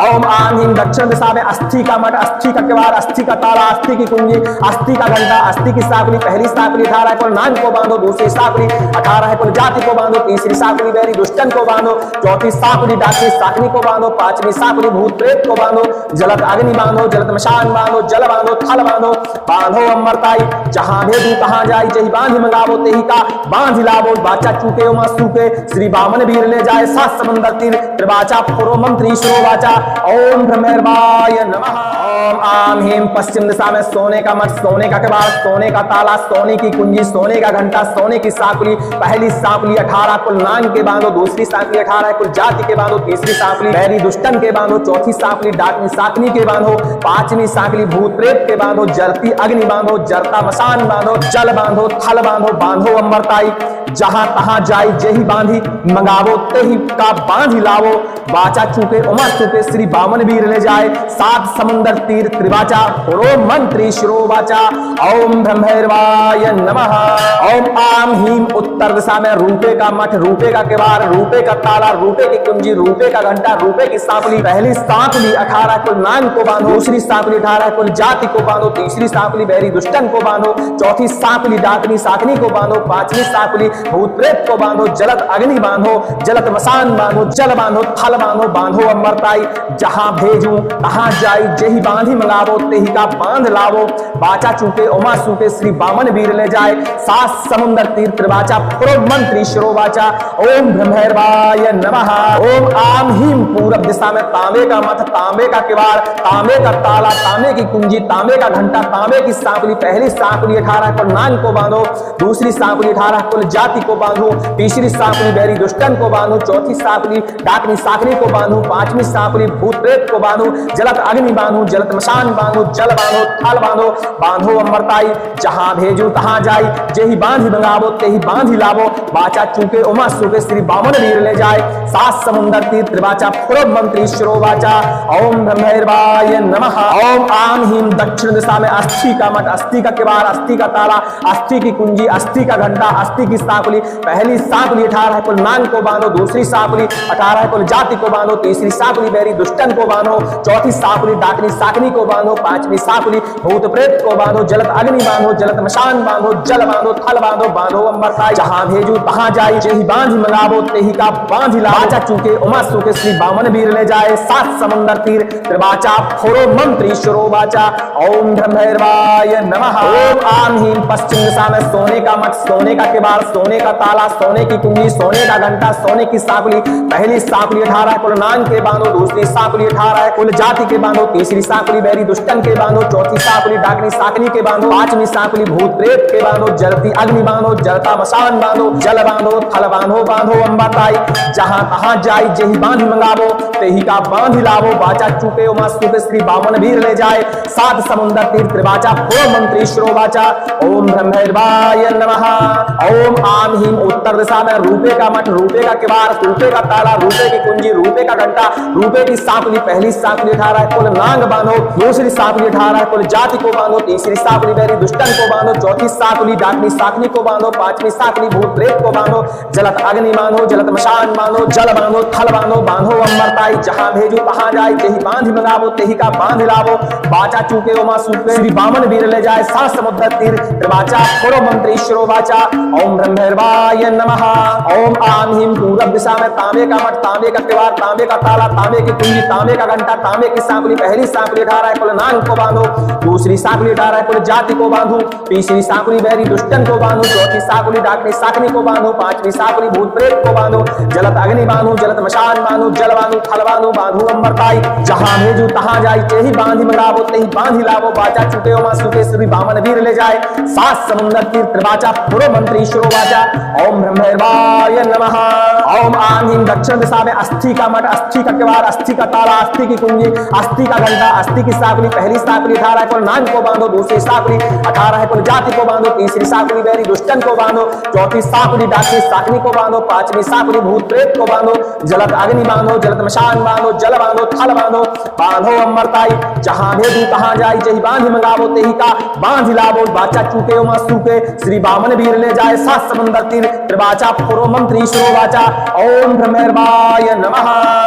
ओम आम हीम दक्षिण दिशा में अस्थि का मठ, अस्थि का किवाड़, अस्थि का ताला, अस्थि की कुंजी, अस्थि का घंटा, अस्थि की सांपली। पहली सांपली 18 कुल नांग को बांधो। दूसरी सांपली 18 कुल जाति को बांधो। तीसरी सांपली बैरी दुष्टन को बांधो। चौथी सांपली डाकनी साकनी को बांधो। पांचवी सांपली भूत प्रेत को बांधो। जलत अग्नि बांधो, जलत मशान बांधो, जल बांधो, थल बांधो, बांधो अमरताई। जहां भेजू तहां जाई, जेहि बांधि मंगावो तेहि का बांधि लावो। बाचा चूके उमा सुके श्री बामन वीर ले जाए। सात समंदर तीर त्रिवाचा पूर्व मंत्री शिरोवाचा। ओम ब्रह्मैर्वाय नमः। ओम आम हीम पश्चिम दिशा में सोने का मठ, सोने का किवाड़, सोने का ताला, सोने की कुंजी, सोने का घंटा, सोने की सांपली। पहली सांपली 18 कुल नांग के बांधो। दूसरी सांपली 18 कुल जाति के बांधो। तीसरी सांपली बैरी दुष्टन के बांधो। चौथी सांपली डाकनी साकनी के बांधो। पांचवी सांपली भूत प्रेत के बांधो। जलती अग्नि बांधो, जलता मशान बांधो, जल बांधो, थल बांधो, बांधो अमरताई। जहां तहां जाई, जेहि बांधि मंगावो तेहि का बांधि लावो। बाचा चूके उमा चूके श्री बामन वीर ले जाए। सात समुंदर तीर त्रिवाचा पूर्व मंत्री शिरोवाचा। ओम ब्रह्मैर्वाय नमः। ओम आम हीम उत्तर दिशा में रूपे का मठ, रूपे का किवाड़, रूपे का ताला, रूपे की कुंजी, रूपे का घंटा, रूपे की सांपली। पहली सांपली 18 कुल नांग को बांधो। दूसरी सांपली 18 कुल जाति को बांधो। तीसरी सांपली बैरी दुष्टन को बांधो। चौथी सांपली डाकनी साकनी को बांधो। पांचवी सांपली भूत प्रेत को बांधो। जलत अग्नि बांधो, जलत मशान बांधो, जल बांधो, थल बांधो, बांधो अमरताई। जहां भेजू तहां जाई, जेहि बांधि मंगावो तेहि का बांध लावो। बाचा चूके उमा सूके श्री बामन वीर ले जाए। सात समुंदर तीर त्रिवाचा पूर्व मंत्री शिरोवाचा। ओम ब्रह्मैर्वाय नमः। ओम आम हीम पूरब दिशा में तांबे का मठ, तांबे का किवाड़, तांबे का ताला, तांबे की कुंजी, तांबे का घंटा, तांबे की सांपली। पहली सांपली 18 कुल नांग को बांधो। दूसरी सांपली 18 कुल जाति को बांधो। तीसरी सांपली बैरी दुष्टन को बांधो। चौथी सांपली डाकनी साकनी को बांधो। पांचवी सांपली भूत प्रेत को बांधो। जलत अग्नि बांधो, जलत मशान बांधो, जल बांधो, थल बांधो, बांधो अमरताई। जहां भेजू तहां जाई, जेहि बांधि मंगावो तेहि बांध लावो बाचा चूके उमा सुके श्री बामन वीर ले जाए सात समुंदर तीर त्रिवाचा पूर्व मंत्री शिरो वाचा ओम ब्रह्मैर्वाय नमः ओम आम हीम दक्षिण दिशा में अस्थि का मठ अस्थि का किवाड़ अस्थि का ताला अस्थि की कुंजी अस्थि का घंटा अस्थि की साकुली पहली साकुली 18 कुल नांग को बांधो दूसरी साकुली 18 कुल जाति को बांधो तीसरी साकुली बैरी दुष्टन को बांधो चौथी साकुली डाकनी साकनी को बांधो पांचवी साकुली भूत प्रेत को बांधो जलत अग्नि बांधो जलत मशान बांधो जल बांधो थल बांधो बांधो अंबर जहां भेजू तहां जाई जेहि बांध मंगावो तेहि का बांध लाचा चूके उमा सुके श्री बामन वीर ले जाए सात समंदर तीर त्रिवाचा फोरो मंत्री शिरो वाचा ओम ब्रह्मैर्वाय नमः ओम आम हीम पश्चिम दिशा में सोने का मठ सोने का किवाड़ सोने का ताला सोने की कुंजी सोने का घंटा सोने की साकुली पहली साकुली 18 कुल नांग के बांधो दूसरी साकुली 18 कुल जाति के बांधो तीसरी साकुली बैरी दुष्टन के बांधो चौथी साकुली डाकनी साकनी के बांधो पांचवी साकुली भूत प्रेत के बांधो जलती अग्नि बांधो जलता मशान बांधो जल बांधो थल बांधो बांधो अंबाताई जहां तहां जाई जेहि बांध मंगावो तेहि का बांध लावो बाचा चूके उमा सुके श्री बामन वीर ले जाए सात समुंदर तीर त्रिवाचा पूर्व मंत्री शिरो वाचा ओम ब्रह्मैर्वाय नमः ओम आम हीम उत्तर दिशा में रूपे का मठ रूपे का किवाड़ रूपे का ताला रूपे की कुंजी रूपे का घंटा रूपे की साकुली पहली साकुली 18 कुल नांग बांधो दूसरी साकुली 18 कुल जाति को बांधो तीसरी साकुली बैरी दुष्टन को बांधो चौथी साकुली डाकनी साकनी को बांधो पांचवी साकुली भूत प्रेत को बांधो जलत अग्नि बांधो जलत मशान बांधो जल बांधो थल बांधो बांधो अंबरताई जहां भेजू तहां जाए जेहि बांध मंगावो तेहि का बांध लावो बाचा चूके उमा सुके श्री बामन वीर ले जाए सात समुद्र तीर त्रिवाचा पूर्व मंत्री शिरो वाचा ओम ब्रह्मैर्वाय नमः ओम आम हीम पूरब दिशा में तांबे का मठ तांबे का किवाड़ तांबे का ताला तांबे की कुंजी तांबे का घंटा तांबे की साकुली पहली साकुली 18 कुल नांग को बांधो दूसरी साकुली 18 कुल जाति को बांधो तीसरी साकुली बैरी दुष्टन को बांधो चौथी साकुली डाकनी साकनी को बांधो पांचवी साकुली भूत प्रेत को बांधो जलत अग्नि बांधो जलत मशान बांधो जल बांधो थल बांधो बांधो अंबरताई जहां भेजू तहां जाई तेहि बांध मंगावो तेहि बांध लावो बाचा चूके उमा सुके श्री बामन वीर ले जाए सात समुंदर तीर त्रिवाचा पूर्व मंत्री शिरो वाचा ओम ब्रह्मैर्वाय नमः ओम आम हीम दक्षिण दिशा में अस्थि का मठ अस्थि का किवाड़ अस्थि का ताला अस्थि की कुंजी अस्थि का घंटा अस्थि की साकुली पहली साकुली 18 कुल नांग को बांधो दूसरी साकुली 18 कुल जाति को बांधो तीसरी साकुली बैरी दुष्टन को बांधो चौथी साकुली डाकनी साकनी को बांधो पांचवी साकुली भूत प्रेत को बांधो जलत अग्नि बांधो जलत मशान बांधो जल बांधो थल बांधो बांधो अमरताई जहां भेजू तहां जाई जेहि बांध मंगावो तेहि का बांध लावो बाचा चूके उमा सुके श्री बामन वीर ले जाए सात समुंदर तीर त्रिवाचा पूर्व मंत्री शिरो वाचा ओम ब्रह्मैर्वाय नमः।